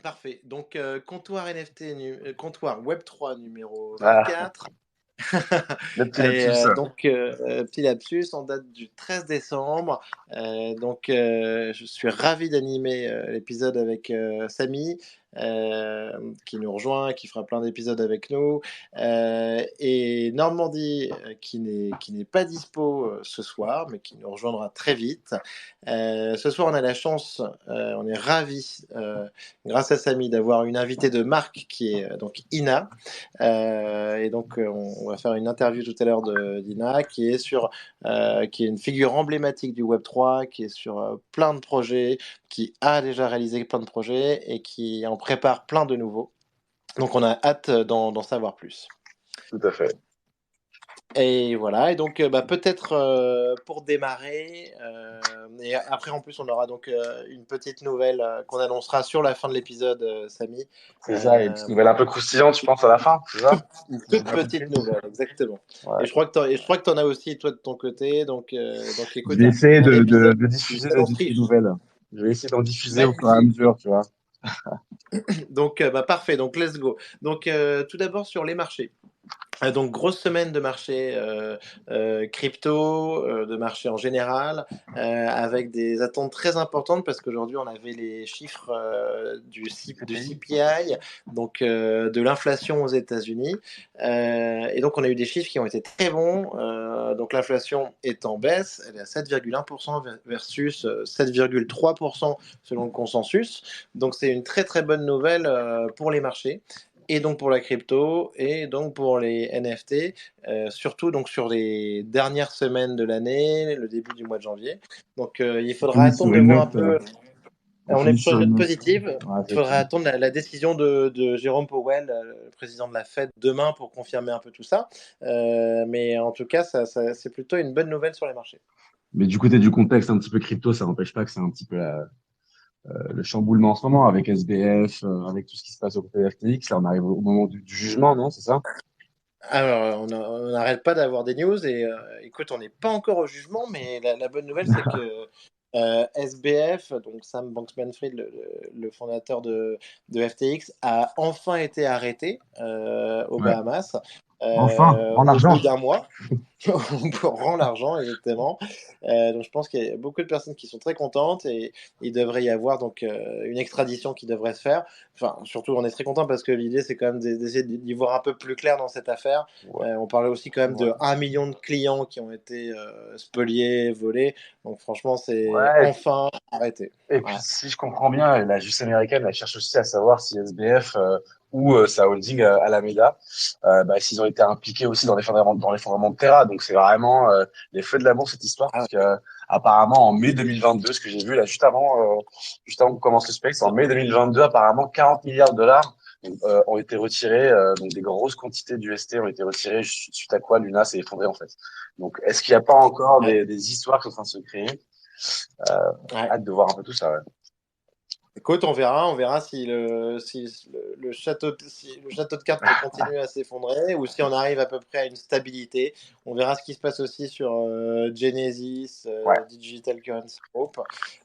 Parfait. Donc, comptoir NFT, comptoir Web3 numéro Ah, 24. le petit Et lapsus. donc, petit lapsus, en date du 13 décembre. Donc, je suis ravi d'animer l'épisode avec Samy, qui nous rejoint, qui fera plein d'épisodes avec nous. Et Normandie, qui n'est pas dispo ce soir, mais qui nous rejoindra très vite. Ce soir, on a la chance, on est ravi, grâce à Samy, d'avoir une invitée de marque qui est donc Ina. Et donc, on va faire une interview tout à l'heure d'Ina, qui est une figure emblématique du Web3, qui est sur plein de projets, qui a déjà réalisé plein de projets et qui en prépare plein de nouveaux. Donc, on a hâte d'en savoir plus. Tout à fait. Et voilà, et donc peut-être pour démarrer, et après en plus on aura donc une petite nouvelle qu'on annoncera sur la fin de l'épisode, Samy. C'est ça, une petite nouvelle un peu croustillante, je pense, à la fin, c'est ça? Une Si j'ai toute bien compris. petite nouvelle, exactement. Ouais. Et je crois que tu en as aussi, toi, de ton côté. Donc Je écoute, vais essayer un épisode de diffuser zéro ces friche. nouvelles. Je vais essayer d'en diffuser au fur et à Magnifique. mesure, tu vois. Donc, parfait. Donc, let's go. Donc, tout d'abord sur les marchés. Donc, grosse semaine de marché crypto, de marché en général, avec des attentes très importantes parce qu'aujourd'hui, on avait les chiffres du CPI. CPI, donc de l'inflation aux États-Unis. Et donc, on a eu des chiffres qui ont été très bons. Donc, l'inflation est en baisse, elle est à 7,1% versus 7,3% selon le consensus. Donc, c'est une très, très bonne nouvelle pour les marchés et donc pour la crypto, et donc pour les NFT, surtout donc sur les dernières semaines de l'année, le début du mois de janvier. Donc il On faudra finit attendre sur de une voir un note. peu. On On est finit sur sur une une note note. positive. Ouais, Il faudra effectivement. attendre la décision de Jérôme Powell, le président de la Fed, demain pour confirmer un peu tout ça. Mais en tout cas, c'est plutôt une bonne nouvelle sur les marchés. Mais du côté du contexte un petit peu crypto, ça n'empêche pas que c'est un petit peu le chamboulement en ce moment avec SBF, avec tout ce qui se passe au côté FTX. Là, on arrive au moment du jugement, non? C'est ça? Alors, on n'arrête pas d'avoir des news et écoute, on n'est pas encore au jugement, mais la bonne nouvelle, c'est que SBF, donc Sam Bankman-Fried, le fondateur de FTX, a enfin été arrêté aux Ouais. Bahamas Enfin, rends au bout l'argent. d'un mois. Pour rendre l'argent, exactement. Donc je pense qu'il y a beaucoup de personnes qui sont très contentes et il devrait y avoir donc une extradition qui devrait se faire. Enfin, surtout, on est très content parce que l'idée, c'est quand même d'essayer d'y voir un peu plus clair dans cette affaire. Ouais. On parlait aussi quand même Ouais. de 1 million de clients qui ont été spoliés, volés. Donc franchement, c'est Ouais, enfin arrêté. et puis, Ouais. si je comprends bien, la justice américaine, elle cherche aussi à savoir si SBF ou sa holding Alameda, bah, s'ils ont été impliqués aussi dans l'effondrement de Terra. Donc, c'est vraiment les feux de l'amour, cette histoire, Ah parce que apparemment, en mai 2022, ce que j'ai vu là, juste avant qu'on commence le space, en ouais. mai 2022, apparemment, 40 milliards de dollars ont été retirés, donc des grosses quantités d'UST ont été retirées, suite à quoi Luna s'est effondré, en fait. Donc, est-ce qu'il n'y a pas encore Ouais. des histoires qui sont en train de se créer? Ouais. Hâte de voir un peu tout ça, ouais. Écoute, on verra si le château de cartes peut continuer à s'effondrer ou si on arrive à peu près à une stabilité. On verra ce qui se passe aussi sur Genesis, Ouais. Digital Currency Group.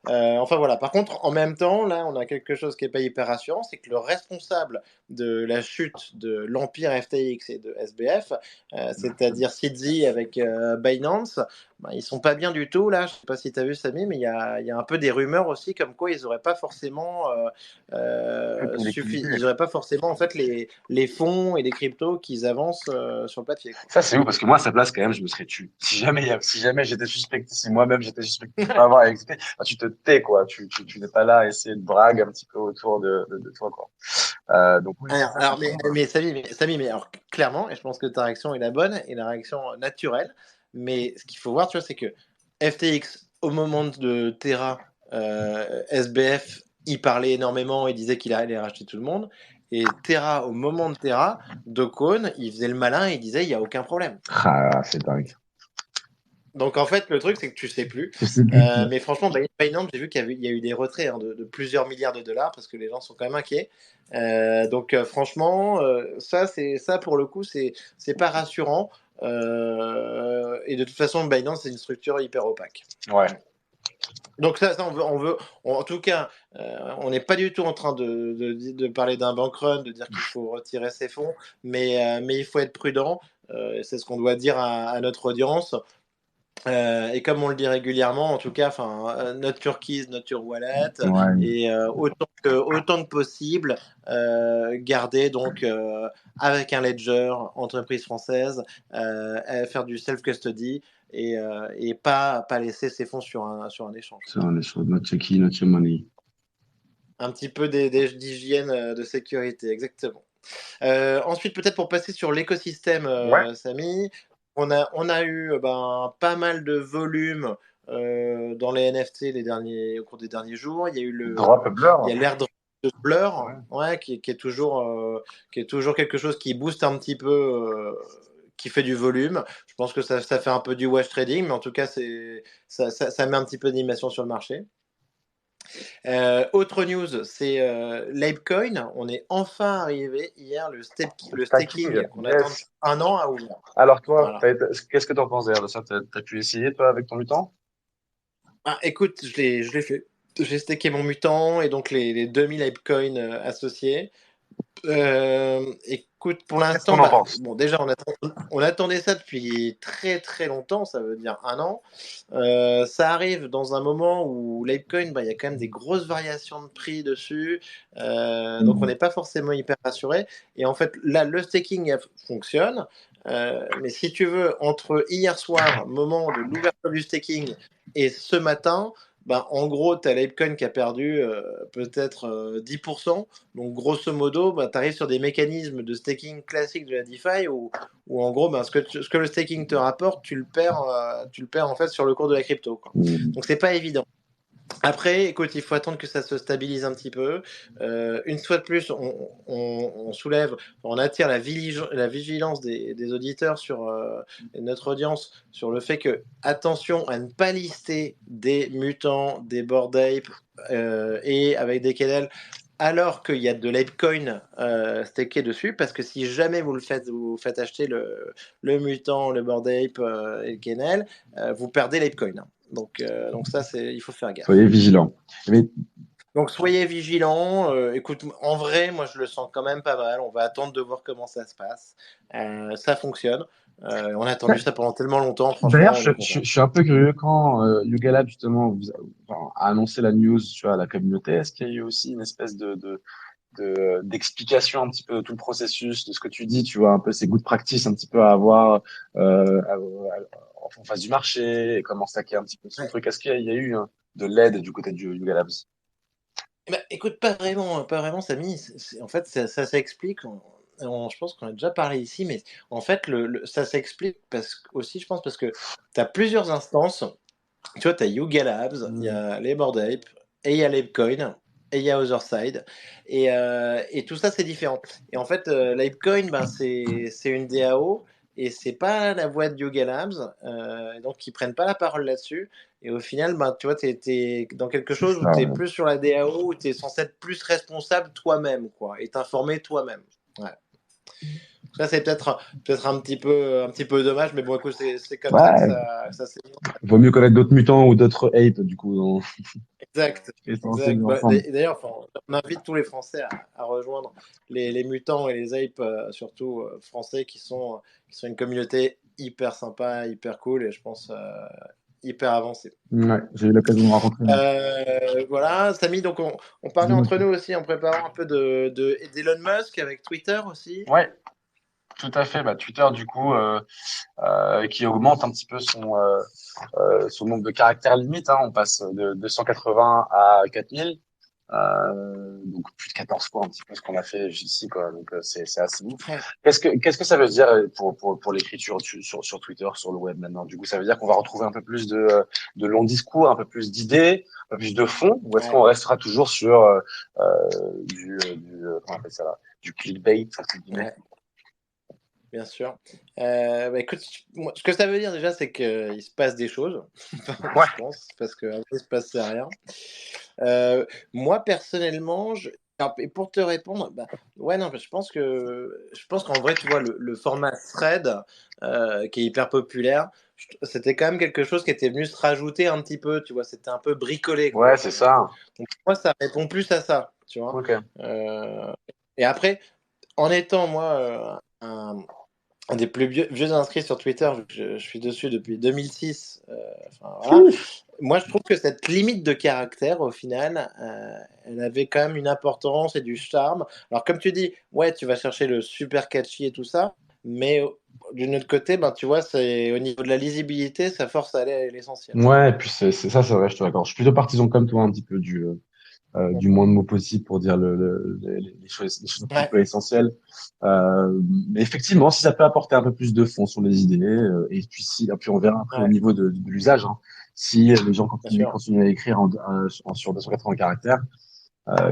Enfin voilà. Par contre, en même temps, là, on a quelque chose qui n'est pas hyper rassurant, c'est que le responsable de la chute de l'empire FTX et de SBF, c'est-à-dire Sidzi avec Binance, bah, ils sont pas bien du tout là. Je sais pas si tu as vu Samy, mais il y a un peu des rumeurs aussi comme quoi ils auraient pas forcément Toute une liquidité. ils auraient pas forcément en fait les fonds et les cryptos qu'ils avancent sur le papier, quoi. Ça, c'est ouf, parce que moi, à sa place, quand même, je me serais tué. Si jamais j'étais suspecté, si moi-même j'étais suspecté de pas avoir existé, bah, tu te tais, quoi. Tu n'es pas là à essayer de brague un petit peu autour de toi, quoi. Donc oui, ça, c'est sûr. Mais alors, clairement, et je pense que ta réaction est la bonne et la réaction naturelle, mais ce qu'il faut voir, tu vois, c'est que FTX, au moment de Terra, SBF, il parlait énormément, il disait qu'il allait racheter tout le monde, et Terra, au moment de Terra, Docone, il faisait le malin et il disait, il n'y a aucun problème. Ah, c'est dingue. Donc en fait, le truc, c'est que tu sais plus. Je sais plus. Mais franchement, Binance, j'ai vu qu'il y a eu des retraits de plusieurs milliards de dollars parce que les gens sont quand même inquiets. Donc franchement, ça pour le coup, c'est pas rassurant. Et de toute façon, Binance, c'est une structure hyper opaque. Ouais. Donc ça en tout cas, on n'est pas du tout en train de parler d'un bank run, de dire qu'il faut retirer ses fonds, mais il faut être prudent. C'est ce qu'on doit dire à notre audience. Et comme on le dit régulièrement, en tout cas, notre turquise, notre wallet, Ouais, et autant que possible, garder donc avec un ledger, entreprise française, faire du self-custody et pas laisser ses fonds sur un échange. c'est un sur notre key, notre money. Un petit peu d'hygiène, de sécurité, exactement. Ensuite, peut-être pour passer sur l'écosystème, Ouais. Samy, on a eu pas mal de volume dans les NFT au cours des derniers jours. Il y a eu Drop il y a Blur. l'airdrop de Blur, Ouais. ouais, qui est toujours quelque chose qui booste un petit peu, qui fait du volume. Je pense que ça fait un peu du wash trading, mais en tout cas, ça met un petit peu d'animation sur le marché. Autre news, c'est l'Apecoin. On est enfin arrivé hier, le Stacking, staking qu'on attend depuis yes. un an à ouvrir. Alors toi, Voilà. qu'est-ce que tu en penses d'ailleurs de ça? T'as pu essayer toi avec ton mutant? Ah, écoute, je l'ai fait. J'ai stacké mon mutant et donc les 2000 Apecoin associés. Écoute, pour Qu'est-ce l'instant, qu'on en pense? bon, déjà, on attendait ça depuis très très longtemps, ça veut dire un an. Ça arrive dans un moment où l'Apecoin, il y a quand même des grosses variations de prix dessus, donc on n'est pas forcément hyper rassuré. Et en fait, là, le staking fonctionne, mais si tu veux, entre hier soir, moment de l'ouverture du staking, et ce matin, en gros, tu as l'Apecoin qui a perdu peut-être 10%. Donc, grosso modo, tu arrives sur des mécanismes de staking classiques de la DeFi où en gros, ce que le staking te rapporte, tu le perds en fait sur le cours de la crypto, quoi. Mhm. Donc, c'est pas évident. Après, écoute, il faut attendre que ça se stabilise un petit peu. Une fois de plus, on soulève, on attire la vigilance des auditeurs sur notre audience sur le fait que, attention à ne pas lister des mutants, des bored ape et avec des kennels alors qu'il y a de l'Apecoin stacké dessus, parce que si jamais vous faites acheter le mutant, le bored ape et le kennel, vous perdez l'Apecoin. Donc ça, il faut faire gaffe. Soyez vigilants. Mais Donc soyez vigilants. Écoute, en vrai, moi je le sens quand même pas mal. On va attendre de voir comment ça se passe. Ça fonctionne. On a attendu ça pendant tellement longtemps. d'ailleurs, Franchement, on est je content. suis un peu curieux quand Yuga Lab justement a annoncé la news, tu vois, à la communauté. Est-ce qu'il y a eu aussi une espèce d'explication un petit peu de tout le processus, de ce que tu dis, tu vois, un peu ces good practice un petit peu à avoir en face du marché, et comment stacker un petit peu son Ouais. truc. Est-ce qu'il y a eu de l'aide du côté du Yuga Labs? Écoute, pas vraiment, Samy. En fait, ça s'explique. Je pense qu'on a déjà parlé ici, mais en fait, ça s'explique aussi, je pense, parce que tu as plusieurs instances. Tu vois, tu as Yuga Labs, il y Hmm. a les Bored Ape, et il y a l'Apecoin, et il y a Otherside. Et tout ça, c'est différent. Et en fait, l'Apecoin, c'est une DAO, et c'est pas la voix de Yuga Labs, donc ils prennent pas la parole là-dessus. Et au final, tu vois, tu es dans quelque C'est chose où ça, tu es ouais. plus sur la DAO, où tu es censé être plus responsable toi-même, quoi, et t'informer toi-même. Ouais. Ça, c'est peut-être un petit peu dommage, mais bon, écoute, c'est comme ça que Ouais, ça s'est. vaut mieux connaître d'autres mutants ou d'autres apes, du coup, Exact, et s'enseigner exact. ensemble. D'ailleurs, on invite tous les Français à rejoindre les mutants et les apes, surtout français, qui sont une communauté hyper sympa, hyper cool et je pense hyper avancée. Ouais, j'ai eu l'occasion de me rencontrer. Voilà, Samy, donc on parlait Dis-moi entre tout. nous aussi en préparant un peu d'Elon Musk avec Twitter aussi. Ouais, tout à fait. Bah, Twitter, du coup, qui augmente un petit peu son nombre de caractères limite, hein. On passe de 280 à 4000. Donc plus de 14 fois un petit peu ce qu'on a fait ici, quoi. Donc c'est assez ouf. Ouais. Qu'est-ce que ça veut dire pour l'écriture sur Twitter, sur le web maintenant? Du coup, ça veut dire qu'on va retrouver un peu plus de long discours, un peu plus d'idées, un peu plus de fond, ou est-ce qu'on Ouais. restera toujours sur comment on appelle ça là, du clickbait, entre guillemets? Ouais. Bien sûr. Écoute, ce que ça veut dire déjà, c'est qu'il se passe des choses, Ouais. je pense, parce qu'avant, il se passait rien. Moi, personnellement, Alors, et pour te répondre, bah, ouais, non, je pense qu'en vrai, tu vois, le format thread, qui est hyper populaire, c'était quand même quelque chose qui était venu se rajouter un petit peu, tu vois, c'était un peu bricolé, quoi, Ouais, au c'est final. ça. Donc, moi, ça répond plus à ça, tu vois. Ok. Euh, et après, en étant, moi, un des plus vieux inscrits sur Twitter, vu que je suis dessus depuis 2006, enfin, voilà. Moi, je trouve que cette limite de caractère, au final, elle avait quand même une importance et du charme. Alors, comme tu dis, ouais, tu vas chercher le super catchy et tout ça, mais d'une autre côté, ben, tu vois, c'est au niveau de la lisibilité, ça force à aller à l'essentiel. Ouais, et puis c'est ça, c'est vrai, je te l'accorde. Je suis plutôt partisan comme toi, un petit peu du moins de mots possible pour dire les choses un petit Ouais, peu essentielles. Mais effectivement, si ça peut apporter un peu plus de fond sur les idées, et puis on verra après au ouais, niveau de l'usage, hein, si les gens bien sûr. continuent à écrire sur 280 caractères,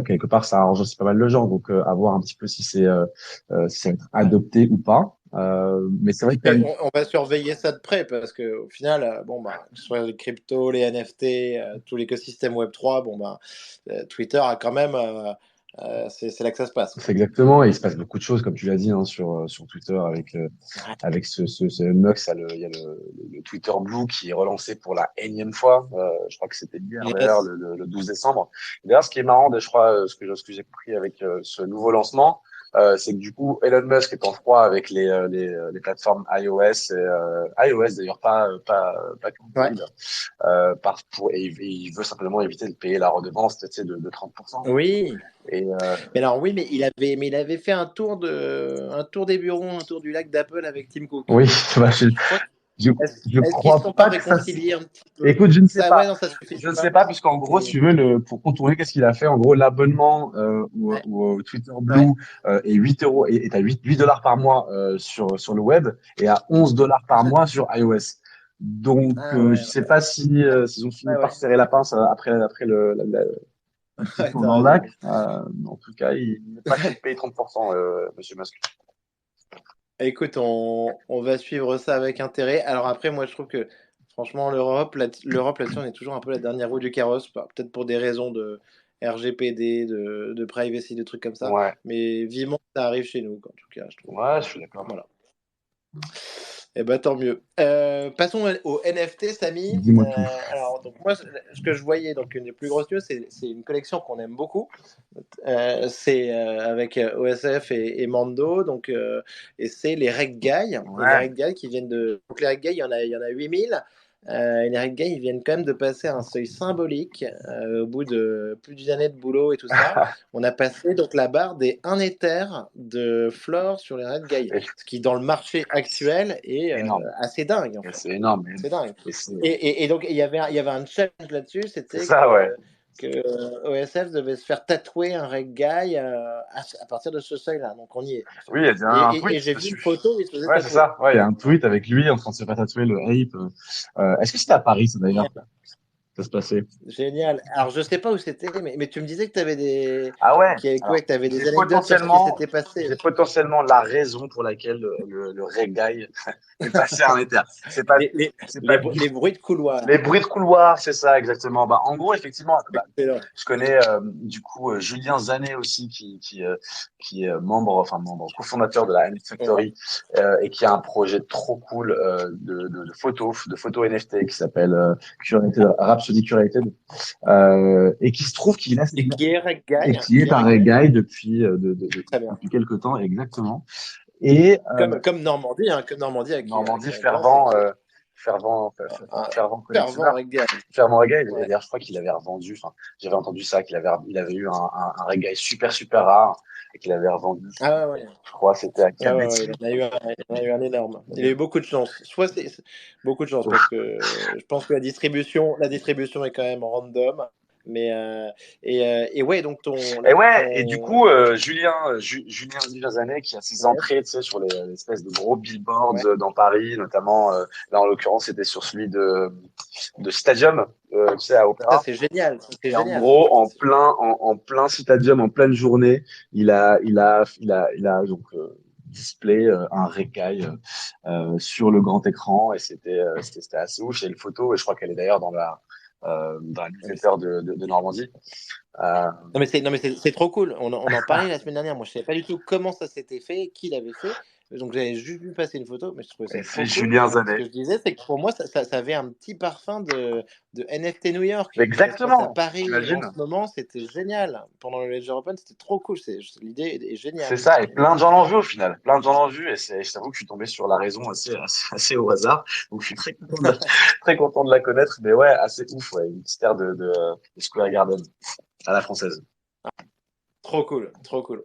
quelque part, ça arrange aussi pas mal de gens. Donc, à voir un petit peu si ça va être Ouais. adopté ou pas. Mais c'est vrai Mais que on va surveiller ça de près parce que au final, bon bah, que ce soit les cryptos, les NFT, tout l'écosystème Web3, bon bah, Twitter a quand même, c'est là que ça se passe, quoi. c'est exactement, et il se passe beaucoup de choses, comme tu l'as dit, hein, sur Twitter Ouais, avec ce Mux, il y a le Twitter Blue qui est relancé pour la énième fois. Je crois que c'était hier, d'ailleurs, yes. le 12 décembre. D'ailleurs, ce qui est marrant, je crois, ce que j'ai compris avec ce nouveau lancement, c'est que du coup, Elon Musk est en froid avec les plateformes iOS, iOS d'ailleurs, pas Ouais. qu'Android, et il veut simplement éviter de payer la redevance, tu sais, de 30%. Oui. Et, Mais alors oui, mais il avait fait un tour des bureaux, un tour du lac d'Apple avec Tim Cook. oui, bah, Je crois. je, je Est-ce qu'ils se crois sont pas pas que ça. réconciliés un petit peu? Écoute, je ne sais Ça, ouais, pas. non, ça suffit Je ne sais pas. pas, puisqu'en gros, si C'est- tu veux, pour contourner, qu'est-ce qu'il a fait? En gros, l'abonnement Ouais, au Twitter ouais. Blue est 8 euros, est à 8 dollars par mois sur le web et à 11 dollars par mois sur iOS. Donc, Ah je ouais, sais pas si s'ils ont fini ouais, par ouais. serrer la pince après le petit Ouais, tour t'as dans le raison. lac. En tout cas, il n'est pas chaud de payer 30%, Monsieur Musk. Écoute, on va suivre ça avec intérêt. Alors après, moi, je trouve que franchement, l'Europe là-dessus, on est toujours un peu la dernière roue du carrosse, peut-être pour des raisons de RGPD, de privacy, de trucs comme ça. Ouais, Mais vivement que ça arrive chez nous, en tout cas, je trouve. ouais, je suis d'accord. Voilà. Eh ben, tant mieux. Passons au NFT, Samy. Dis-moi tout. Alors, donc moi, ce que je voyais, donc une des plus grosses news, c'est une collection qu'on aime beaucoup. C'est avec OSF et Mando, donc, et c'est les Reg Guy. Et les Ouais. Reg Guy qui viennent de. Donc les Reg Guy, il y en a 8000. Et les Reg Guy, ils viennent quand même de passer un seuil symbolique au bout de plus d'une année de boulot et tout ça. On a passé donc la barre des 1 Ether de Flore sur les Red Guy, Et ce qui dans le marché actuel est c'est énorme. assez dingue en Et fait. c'est énorme. C'est dingue. Et c'est Et donc il y avait un challenge là-dessus, c'est c'était ça, ouais. que OSF devait se faire tatouer un Red Guy à partir de ce seuil-là. Donc on y est en fait. Oui, il y a un Et tweet j'ai vu une dessus. photo où il se faisait Ouais, c'est tatouer. ça. Ouais, il y a un tweet avec lui en train de se faire tatouer le ape. Est-ce que c'était à Paris, ça, d'ailleurs, ça se passait? Génial. Alors, je sais pas où c'était, mais tu me disais que tu avais Ah ouais. quoi, que Alors, tu avais des anecdotes sur ce qui s'était j'ai passé. potentiellement la raison pour laquelle le reggae est passé en éther. C'est pas, Les, les, c'est pas du les bruits de Les couloir. bruits de couloir, c'est ça exactement. Bah, en gros, effectivement, bah, Excellent. je connais du coup Julien Zanet aussi, qui est membre, cofondateur de la NFT Ouais. Factory, et qui a un projet trop cool de photos NFT qui s'appelle Rhapsody Curated, et qui se trouve qu'il a Et qui est Reg et Guy. qui est Qui est un Reg Guy. reggae Très bien. depuis quelques temps exactement. Et Comme Normandie, hein, comme Normandie Normandie, qui est classe et qui est un fervent fervent collectionneur. Reg Guy. Ferment Reggae, et Ouais. d'ailleurs, je crois qu'il avait revendu, enfin, j'avais entendu ça, il avait eu un reggae super, super rare, et qu'il avait revendu, Ah ouais, ouais. je crois, c'était à Ouais, ouais, 4 ouais, il en a eu un énorme. Il a eu beaucoup de chance. Beaucoup de chance parce que je pense que la distribution est quand même random. Mais et ouais, donc Et ouais, et du ton coup, Julien Zanet, qui a ses yes, entrées, tu sais, sur les espèces de gros billboards ouais, dans Paris, notamment, là, en l'occurrence, c'était sur celui de Stadium, tu sais, à ça Opéra. c'est génial, ça, c'est Et en génial. gros, Ça, c'est génial. en plein Stadium, en pleine journée, il a donc display un récaille sur le grand écran, et c'était assez ouf. Il y a une photo, et je crois qu'elle est d'ailleurs dans la Non, mais newsletter de Normandie. Euh, non, mais c'est trop cool. On en parlait la semaine dernière. Moi, je savais pas du tout comment ça s'était fait, qui l'avait fait. Donc, j'avais juste vu passer une photo, mais je trouvais et ça c'est trop cool. Julien Ce Zanet. que je disais, c'est que pour moi, ça avait un petit parfum de NFT New York. Ça se passe à Exactement, Paris en t'imagines? ce moment. C'était génial. Pendant le Ledger Open, c'était trop cool. L'idée est C'est géniale. ça, et plein de gens l'ont vu au final. Plein de gens l'ont vu, et je t'avoue que je suis tombé sur la raison assez au hasard. Donc je suis très content de la connaître, mais ouais, assez ouf, ouais, une petite aire de Square Garden à la française. Trop cool, trop cool.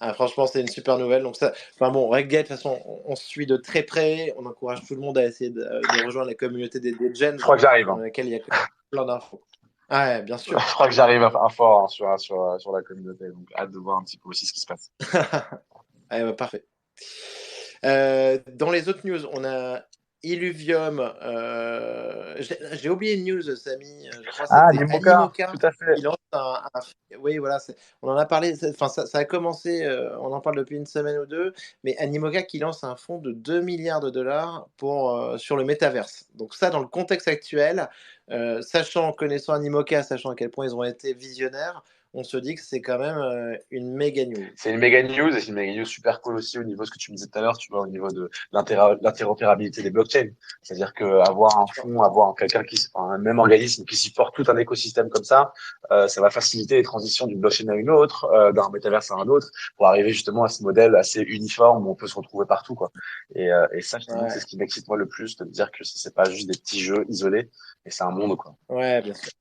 Ah, franchement, c'est une super nouvelle. Donc ça, enfin bon, Redgate, de toute façon, on suit de très près. On encourage tout le monde à essayer de rejoindre la communauté des Gens, Je crois que j'arrive, dans hein. laquelle il y a plein d'infos. Ah ouais, bien Je sûr. crois que j'arrive à fort hein, sur la communauté, donc hâte de voir un petit peu aussi ce qui se passe. Ah, bah, parfait. Dans les autres news, on a Illuvium. J'ai oublié une news, Samy. Je crois que Ah, c'était Nimoka, Animoca tout à fait. qui lance Oui, voilà. On en a parlé. Enfin, ça a commencé. On en parle depuis une semaine ou deux. Mais Animoca qui lance un fonds de 2 milliards de dollars sur le métaverse. Donc, ça, dans le contexte actuel, connaissant Animoca, sachant à quel point ils ont été visionnaires, on se dit que c'est quand même une méga news. C'est une méga news et c'est une méga news super cool aussi au niveau de ce que tu me disais tout à l'heure, tu vois, au niveau de l'interopérabilité des blockchains. C'est-à-dire que avoir un fonds, avoir quelqu'un un même organisme qui supporte tout un écosystème comme ça va faciliter les transitions d'une blockchain à une autre, d'un métaverse à un autre, pour arriver justement à ce modèle assez uniforme où on peut se retrouver partout, quoi. Et ça, je t'avoue que c'est Ouais, ce qui m'excite moi le plus, de me dire que c'est pas juste des petits jeux isolés, mais c'est un monde, quoi. ouais, bien sûr.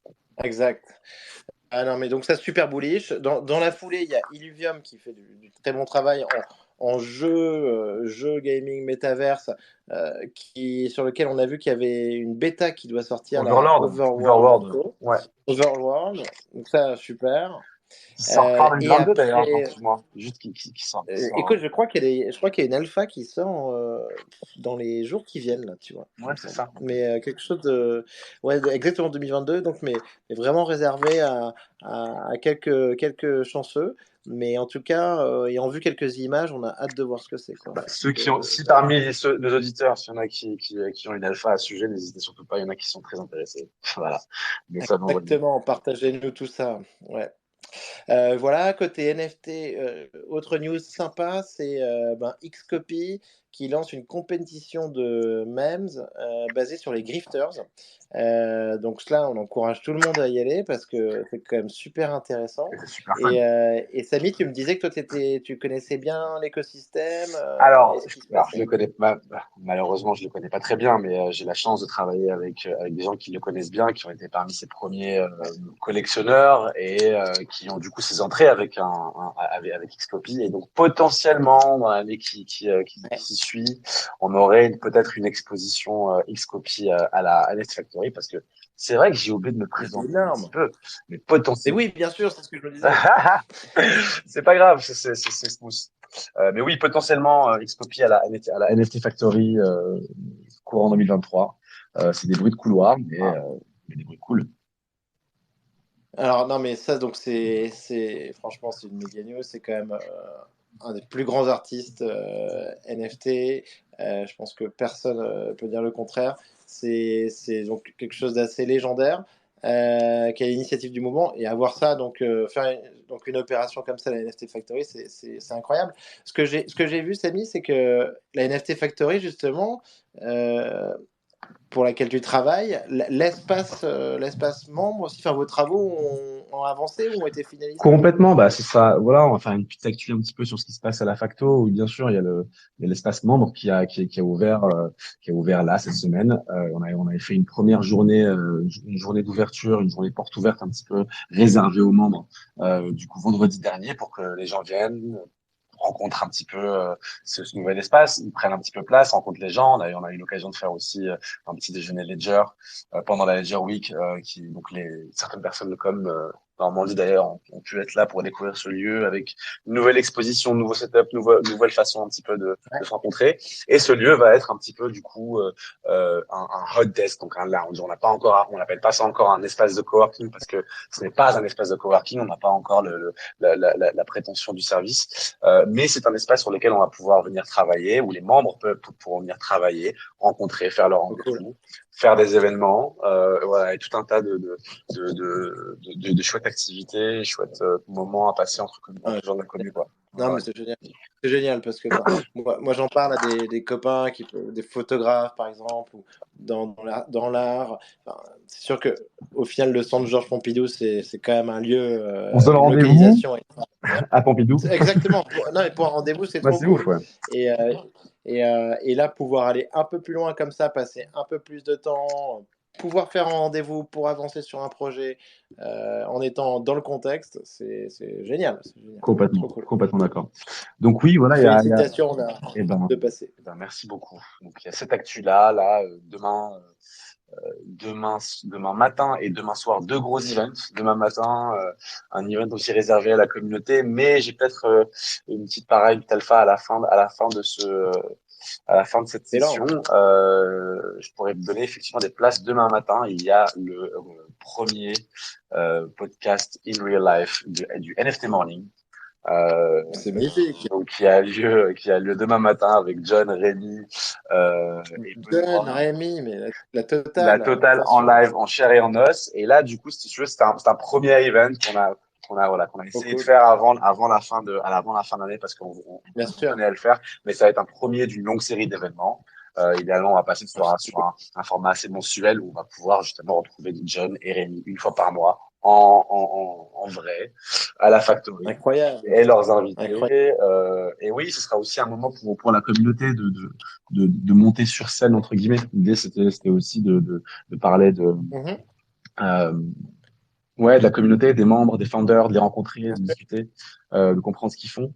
Exact. Ah non, mais donc ça, super bullish. Dans la foulée, il y a Illuvium qui fait du très bon travail en jeu gaming métaverse, sur lequel on a vu qu'il y avait une bêta qui doit sortir, la Overworld Overworld, Pro. ouais. Overworld, donc ça, super. Qui sort fin Et 2022 d'ailleurs, après, attention-moi. Juste qui sort, écoute, je crois qu'il y a une alpha qui sort dans les jours qui viennent, là, tu vois, il Ouais, me c'est semble. ça. Mais quelque chose de. Ouais, exactement 2022, donc, mais vraiment réservé à quelques chanceux. Mais en tout cas, ayant vu quelques images, on a hâte de voir ce que c'est, quoi. Bah, ceux qui ont, si Ça a l'air. parmi nos auditeurs, s'il y en a qui ont une alpha à ce sujet, n'hésitez surtout pas, il y en a qui sont très intéressés. Voilà. Mais ça m'envoie. Exactement, partagez-nous tout ça. Ouais. Voilà, côté NFT, autre news sympa, c'est Xcopy qui lance une compétition de memes basée sur les grifters. Donc là, on encourage tout le monde à y aller parce que c'est quand même super intéressant. C'est super fun. Et Samy, tu me disais que toi, tu connaissais bien l'écosystème et Alors, ce qui se alors je passait. le connais pas, malheureusement, je le connais pas très bien, mais j'ai la chance de travailler avec des gens qui le connaissent bien, qui ont été parmi ses premiers collectionneurs et qui ont du coup ses entrées avec Xcopy. Et donc, potentiellement, dans l'année Ouais, qui suit, on aurait peut-être une exposition Xcopy à la NFT Factory parce que c'est vrai que j'ai oublié de me c'est présenter un petit énorme. peu, mais Et potentiellement. oui, bien sûr, c'est ce que je me disais. C'est pas grave, c'est smooth. Mais oui, potentiellement, Xcopy à la NFT Factory courant 2023. C'est des bruits de couloir, mais des bruits cool. Alors non, mais ça, donc franchement, c'est une méga news. C'est quand même un des plus grands artistes NFT. Je pense que personne peut dire le contraire. C'est donc quelque chose d'assez légendaire, qui est à l'initiative du moment. Et avoir ça, donc donc une opération comme ça, la NFT Factory, c'est incroyable. Ce que j'ai vu, Samy, c'est que la NFT Factory, justement, euh, pour laquelle tu travailles, l'espace membre aussi, enfin vos travaux ont avancé ou ont été finalisés? Complètement, bah c'est ça. Voilà, on va faire une petite actu un petit peu sur ce qui se passe à la facto. Où bien sûr, il y a l'espace membre qui a ouvert là cette semaine. On avait fait une première journée, une journée d'ouverture, une journée porte ouverte un petit peu réservée aux membres. Du coup, vendredi dernier, pour que les gens viennent, rencontrent un petit peu ce nouvel espace, ils prennent un petit peu place, rencontrent les gens. D'ailleurs, on a eu l'occasion de faire aussi un petit déjeuner Ledger pendant la Ledger Week, qui donc certaines personnes comme Normandie d'ailleurs ont pu être là pour découvrir ce lieu avec une nouvelle exposition, nouveau setup, nouvelle façon un petit peu de se rencontrer. Et ce lieu va être un petit peu du coup un hot desk, donc un lounge. On n'appelle pas ça encore un espace de coworking parce que ce n'est pas un espace de coworking. On n'a pas encore la prétention du service, mais c'est un espace sur lequel on va pouvoir venir travailler, où les membres pourront venir travailler, rencontrer, faire leur Trop cool. rendez-vous. faire des événements, voilà, et tout un tas de chouettes activités, chouettes moments à passer Ouais, entre gens inconnus, quoi. non, Ouais. mais c'est génial. C'est génial parce que bah, moi j'en parle à des copains, des photographes par exemple, ou dans l'art. Enfin, c'est sûr que au final, le centre Georges Pompidou, c'est quand même un lieu, On se donne une rendez-vous localisation extraordinaire. à Pompidou. Exactement. Non, mais pour un rendez-vous, c'est Bah, trop c'est ouf, cool. ouais. Et, et là, pouvoir aller un peu plus loin comme ça, passer un peu plus de temps, pouvoir faire un rendez-vous pour avancer sur un projet en étant dans le contexte, c'est génial. C'est génial. Trop Complètement, cool. complètement d'accord. Donc oui, voilà, Félicitations, on a eh ben, de passer. eh ben, merci beaucoup. Donc il y a cette actu-là, demain, demain matin et demain soir, deux gros events. Demain matin, un event aussi réservé à la communauté, mais j'ai peut-être une petite pareille, une petite alpha à la fin de cette session. Excellent. Je pourrais te donner effectivement des places demain matin. Il y a le premier podcast in real life du NFT Morning. Euh, C'est magnifique. donc qui a lieu demain matin avec John, Rémi et John, Benoît. Rémi, mais la La totale, totale en attention. live, en chair et en os. Et là, du coup, si tu veux, c'est un premier event qu'on a Trop essayé de cool. faire avant la fin de l'année parce Bien on sûr. tenait à le faire. Mais ça va être un premier d'une longue série d'événements. Idéalement, on va passer sur un format assez mensuel où on va pouvoir justement retrouver John et Rémi une fois par mois en vrai à la Factory Incroyable. et leurs invités. Incroyable. Et oui, ce sera aussi un moment pour la communauté de monter sur scène, entre guillemets. L'idée, c'était aussi de parler Mhm. euh, ouais, de la communauté, des membres, des founders, de les rencontrer, de discuter, de comprendre ce qu'ils font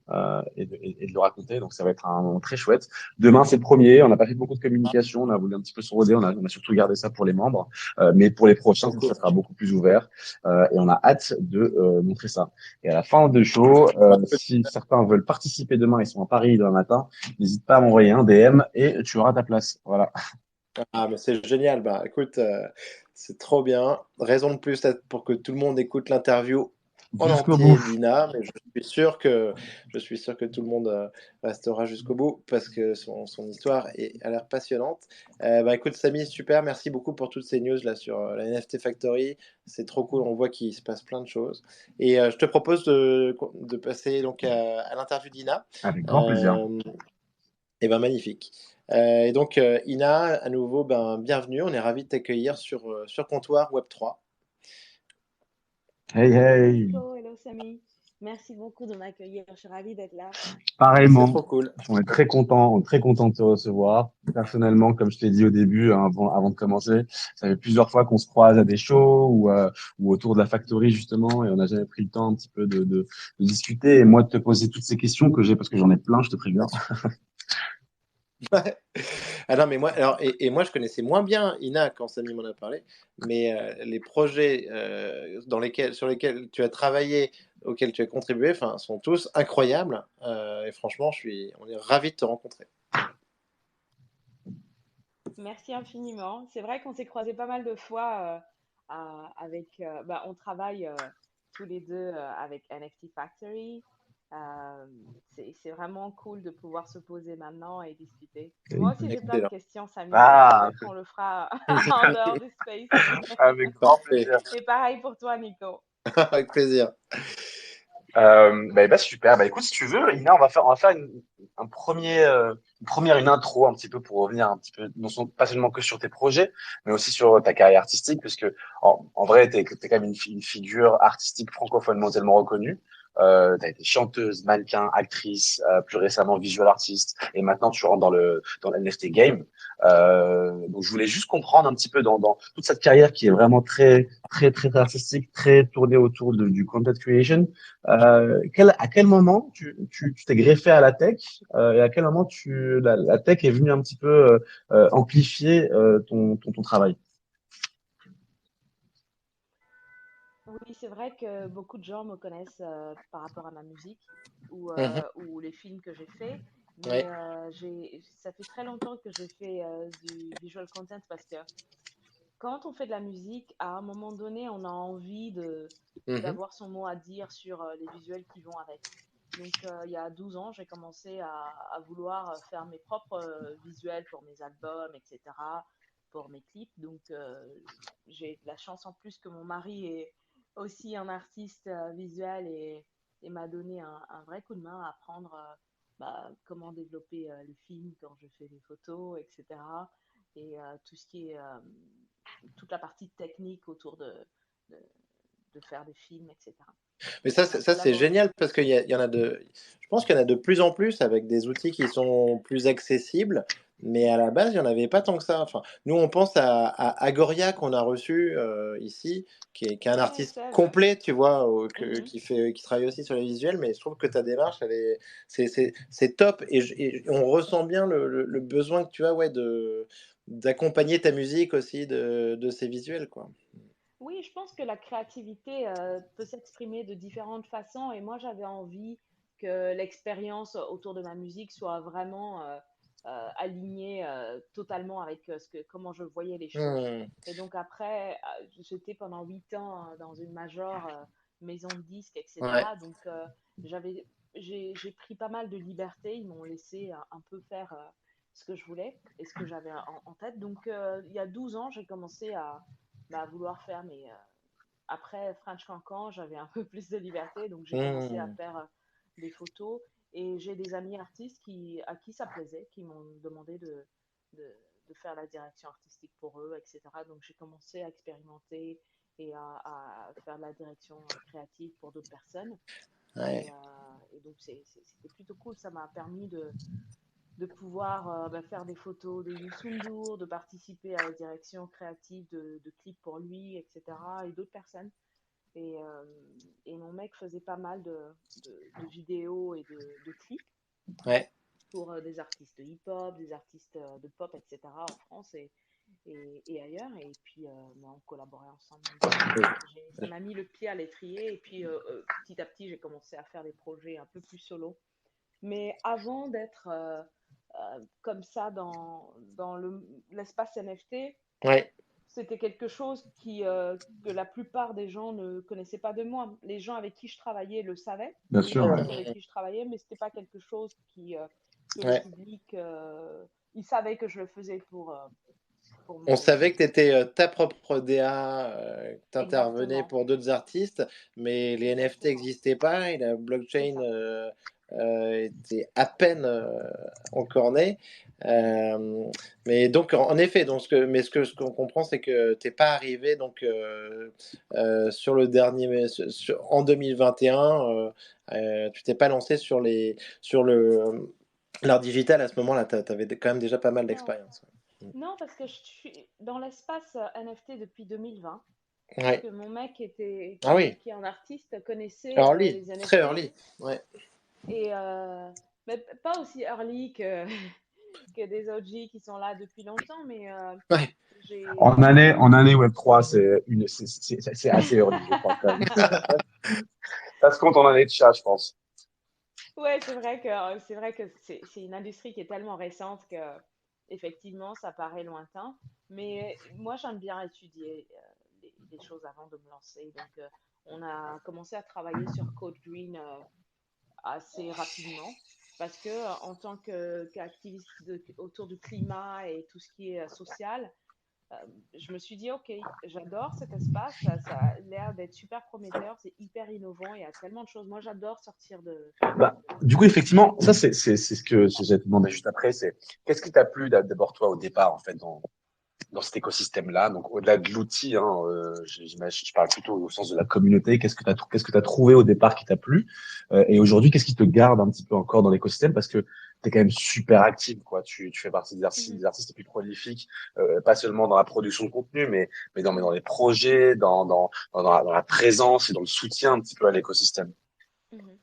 et de le raconter. Donc, ça va être un moment très chouette. Demain, c'est le premier. On n'a pas fait beaucoup de communication. On a voulu un petit peu se roder. On a surtout gardé ça pour les membres. Mais pour les prochains, Trop ça cool. sera beaucoup plus ouvert. Et on a hâte de montrer ça. Et à la fin de show, Bah, si certains veulent participer demain, ils sont à Paris demain matin, n'hésite pas à m'envoyer un DM et tu auras ta place. Voilà. ah, mais c'est génial. Bah, écoute, c'est trop bien. Raison de plus peut-être pour que tout le monde écoute l'interview en Jusqu'au bout. entier d'Ina, mais je suis sûr que tout le monde restera jusqu'au bout parce que son histoire a l'air passionnante. Bah, écoute, Samy, super. Merci beaucoup pour toutes ces news là sur la NFT Factory. C'est trop cool. On voit qu'il se passe plein de choses. Et je te propose de passer donc à l'interview d'Ina. Avec grand plaisir. Euh, et ben magnifique. Et donc, Ina, à nouveau, ben, bienvenue. On est ravis de t'accueillir sur Comptoir Web3. Hey, hey. Hello, hello Samy. Merci beaucoup de m'accueillir. Je suis ravie d'être là. C'est Pareillement, trop cool. on est très content de te recevoir. Personnellement, comme je t'ai dit au début, hein, avant de commencer, ça fait plusieurs fois qu'on se croise à des shows ou autour de la factory justement, et on n'a jamais pris le temps un petit peu de discuter et moi de te poser toutes ces questions que j'ai parce que j'en ai plein, je te préviens. Bien sûr. Ouais. Ah non, mais moi, alors, et moi, je connaissais moins bien Ina quand Samy m'en a parlé, mais les projets sur lesquels tu as travaillé, auxquels tu as contribué, enfin, sont tous incroyables. Et franchement, on est ravis de te rencontrer. Merci infiniment. C'est vrai qu'on s'est croisés pas mal de fois on travaille tous les deux avec NFT Factory. C'est vraiment cool de pouvoir se poser maintenant et discuter. Et moi aussi, j'ai plein de Excellent. questions, Samy, mais Ah, peut-être qu'on le fera en dehors du space. avec grand Parfait. plaisir. Et pareil pour toi, Nico. Avec plaisir. Super. Bah écoute, si tu veux, Ina, on va faire un premier, une intro un petit peu pour revenir un petit peu, pas seulement que sur tes projets, mais aussi sur ta carrière artistique, parce que en vrai, t'es quand même une figure artistique francophone mondialement reconnue. T'as été chanteuse, mannequin, actrice, plus récemment visual artiste, et maintenant tu rentres dans le NFT game. Donc je voulais juste comprendre un petit peu dans toute cette carrière qui est vraiment très artistique, très tournée autour du content creation. À quel moment tu t'es greffé à la tech et à quel moment la tech est venue un petit peu amplifier ton travail? Oui, c'est vrai que beaucoup de gens me connaissent par rapport à ma musique Mhm. ou les films que j'ai faits, mais Ouais. ça fait très longtemps que je fais du visual content parce que quand on fait de la musique, à un moment donné, on a envie Mhm. d'avoir son mot à dire sur les visuels qui vont avec. Donc, il y a 12 ans, j'ai commencé à vouloir faire mes propres visuels pour mes albums, etc., pour mes clips. Donc, j'ai de la chance en plus que mon mari est aussi un artiste visuel et m'a donné un vrai coup de main à apprendre comment développer les films quand je fais des photos, etc. Et tout ce qui est toute la partie technique autour de, de faire des films, etc. Mais Donc, on a ça c'est collaboré. génial parce qu'il y en a je pense qu'il y en a de plus en plus avec des outils qui sont plus accessibles, mais à la base, il n'y en avait pas tant que ça. Enfin, nous, on pense à Agoria qu'on a reçu ici, qui est un Ouais, artiste Seb. complet, tu vois, Mhm. qui travaille aussi sur les visuels, mais je trouve que ta démarche, c'est top et on ressent bien le besoin que tu as, ouais, d'accompagner ta musique aussi de ces visuels, quoi. Oui, je pense que la créativité peut s'exprimer de différentes façons et moi j'avais envie que l'expérience autour de ma musique soit vraiment alignée totalement avec comment je voyais les choses. Hmm. Et donc après, j'étais pendant 8 ans dans une major maison de disques, Ouais. etc. Donc j'avais, j'ai pris pas mal de liberté. Ils m'ont laissé un peu faire ce que je voulais et ce que j'avais en tête. Donc il y a 12 ans, j'ai commencé à vouloir faire mes. Après French Cancan, j'avais un peu plus de liberté, donc j'ai commencé à Hmm. faire des photos. Et j'ai des amis artistes à qui ça plaisait, qui m'ont demandé de, de faire la direction artistique pour eux, etc. Donc j'ai commencé à expérimenter et à faire de la direction créative pour d'autres personnes. Ouais. Et donc c'était plutôt cool. Ça m'a permis de pouvoir faire des photos de Youssou N'Dour, de participer à la direction créative de clips pour lui, etc. et d'autres personnes. Et, euh, et mon mec faisait pas mal de vidéos et de clips Ouais. pour des artistes de hip-hop, des artistes de pop, etc. en France et ailleurs. Et puis, on collaborait ensemble. Donc, ça m'a mis le pied à l'étrier. Et puis, petit à petit, j'ai commencé à faire des projets un peu plus solo. Mais avant d'être comme ça dans l'espace NFT, Ouais. c'était quelque chose que la plupart des gens ne connaissaient pas de moi. Les gens avec qui je travaillais le savaient, Bien les sûr, ouais. artistes avec qui je travaillais, mais ce n'était pas quelque chose que le Ouais. public, ils savaient que je le faisais pour On mon... savait que tu étais ta propre DA, que tu intervenais Exactement, pour d'autres artistes, mais les NFT exactement. n'existaient pas et la C'est blockchain ça. était à peine encore née. Euh, mais donc, en effet, donc ce qu'on comprend, c'est que tu n'es pas arrivé donc, sur le dernier, en 2021, tu t'es pas lancé sur l'art digital à ce moment-là, tu avais quand même déjà pas mal Non, d'expérience. non, parce que je suis dans l'espace NFT depuis 2020, Ouais. que mon mec Ah oui, qui est un artiste, connaissait early, les très NFT. early. Ouais. Et mais pas aussi early que des OG qui sont là depuis longtemps, mais Ouais. j'ai. En année Web3, c'est assez early, je crois, quand même. Ça se compte en année de chat, je pense. Ouais, c'est vrai que c'est une industrie qui est tellement récente que effectivement ça paraît lointain. Mais moi j'aime bien étudier les choses avant de me lancer. Donc on a commencé à travailler sur Code Green assez rapidement parce que en tant qu'activiste autour du climat et tout ce qui est social, euh, je me suis dit, OK, j'adore cet espace, ça a l'air d'être super prometteur, c'est hyper innovant, il y a tellement de choses. Moi, j'adore sortir Bah, du coup, effectivement, ça, c'est ce que j'ai demandé juste après. C'est qu'est-ce qui t'a plu d'abord, toi, au départ, en fait, dans cet écosystème-là. Donc, au-delà de l'outil, hein, j'imagine, je parle plutôt au sens de la communauté. Qu'est-ce que t'as trouvé au départ qui t'a plu? Et aujourd'hui, qu'est-ce qui te garde un petit peu encore dans l'écosystème? Parce que t'es quand même super active, quoi. Tu fais partie Mhm, des artistes les plus prolifiques, pas seulement dans la production de contenu, mais dans les projets, dans la présence et dans le soutien un petit peu à l'écosystème. mhm.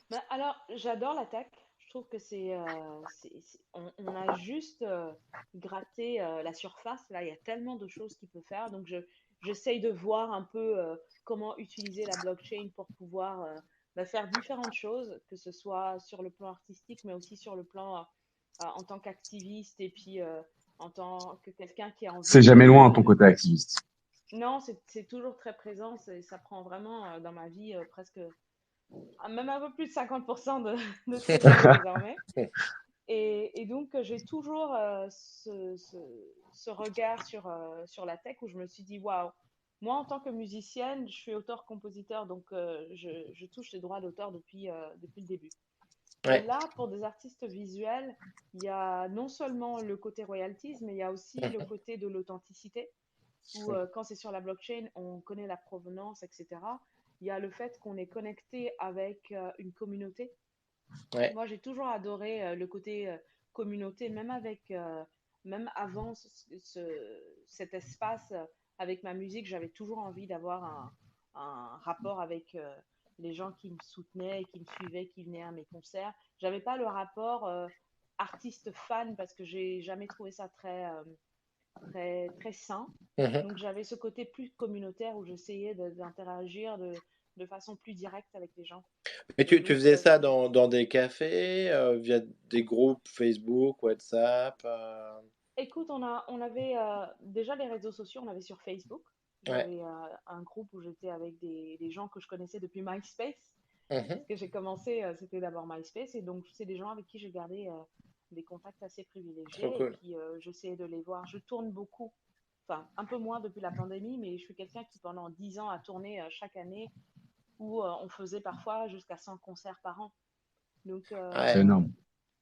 Bah, alors, j'adore la tech. Je trouve que on a juste gratté la surface. Là, il y a tellement de choses qu'il peut faire. Donc, j'essaye de voir un peu comment utiliser la blockchain pour pouvoir faire différentes choses, que ce soit sur le plan artistique, mais aussi sur le plan en tant qu'activiste et puis en tant que quelqu'un qui a envie C'est jamais loin, ton côté activiste. Non, c'est toujours très présent. Ça prend vraiment dans ma vie presque même un peu plus de 50% de toutes mes journées désormais. Et donc, j'ai toujours ce regard sur la tech où je me suis dit, waouh, moi, en tant que musicienne, je suis auteur-compositeur, donc je touche les droits d'auteur depuis le début. Et Ouais. là, pour des artistes visuels, il y a non seulement le côté royalties, mais il y a aussi le Mhm. côté de l'authenticité, où quand c'est sur la blockchain, on connaît la provenance, etc. Il y a le fait qu'on est connecté avec une communauté. Ouais. Moi, j'ai toujours adoré le côté communauté, même avant cet espace avec ma musique, j'avais toujours envie d'avoir un rapport avec les gens qui me soutenaient, qui me suivaient, qui venaient à mes concerts. J'avais pas le rapport artiste-fan parce que j'ai jamais trouvé ça très sain. Mhm. Donc, j'avais ce côté plus communautaire où j'essayais d'interagir de façon plus directe avec les gens. Mais Et tu donc, faisais ça dans des cafés, via des groupes Facebook, WhatsApp. écoute, on avait déjà les réseaux sociaux, on avait sur Facebook. Ouais. J'avais un groupe où j'étais avec des gens que je connaissais depuis MySpace. Mhm. Parce que j'ai commencé, c'était d'abord MySpace. Et donc, c'est des gens avec qui j'ai gardé des contacts assez Trop privilégiés. Et cool. puis, j'essayais de les voir. Je tourne beaucoup. Enfin, un peu moins depuis la pandémie, mais je suis quelqu'un qui, pendant 10 ans, a tourné chaque année où on faisait parfois jusqu'à 100 concerts par an. Donc, C'est Ouais. énorme.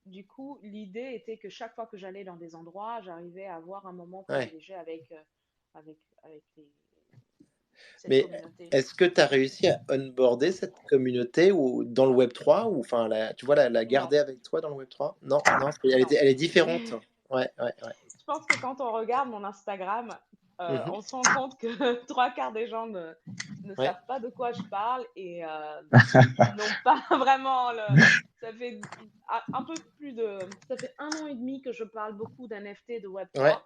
du coup, l'idée était que chaque fois que j'allais dans des endroits, j'arrivais à avoir un moment Ouais. privilégié avec cette Mais communauté. est-ce que tu as réussi à onboarder cette communauté ou dans le Web3 ou enfin tu vois la Non, garder avec toi dans le Web3? Non, non, parce qu'non. elle est différente. Ouais, ouais, ouais. Je pense que quand on regarde mon Instagram, Mhm. on se rend compte que trois quarts des gens ne Ouais, savent pas de quoi je parle et n'ont pas vraiment le. Ça fait un peu plus de. Ça fait 1 an et demi que je parle beaucoup d'NFT de ouais, Web3.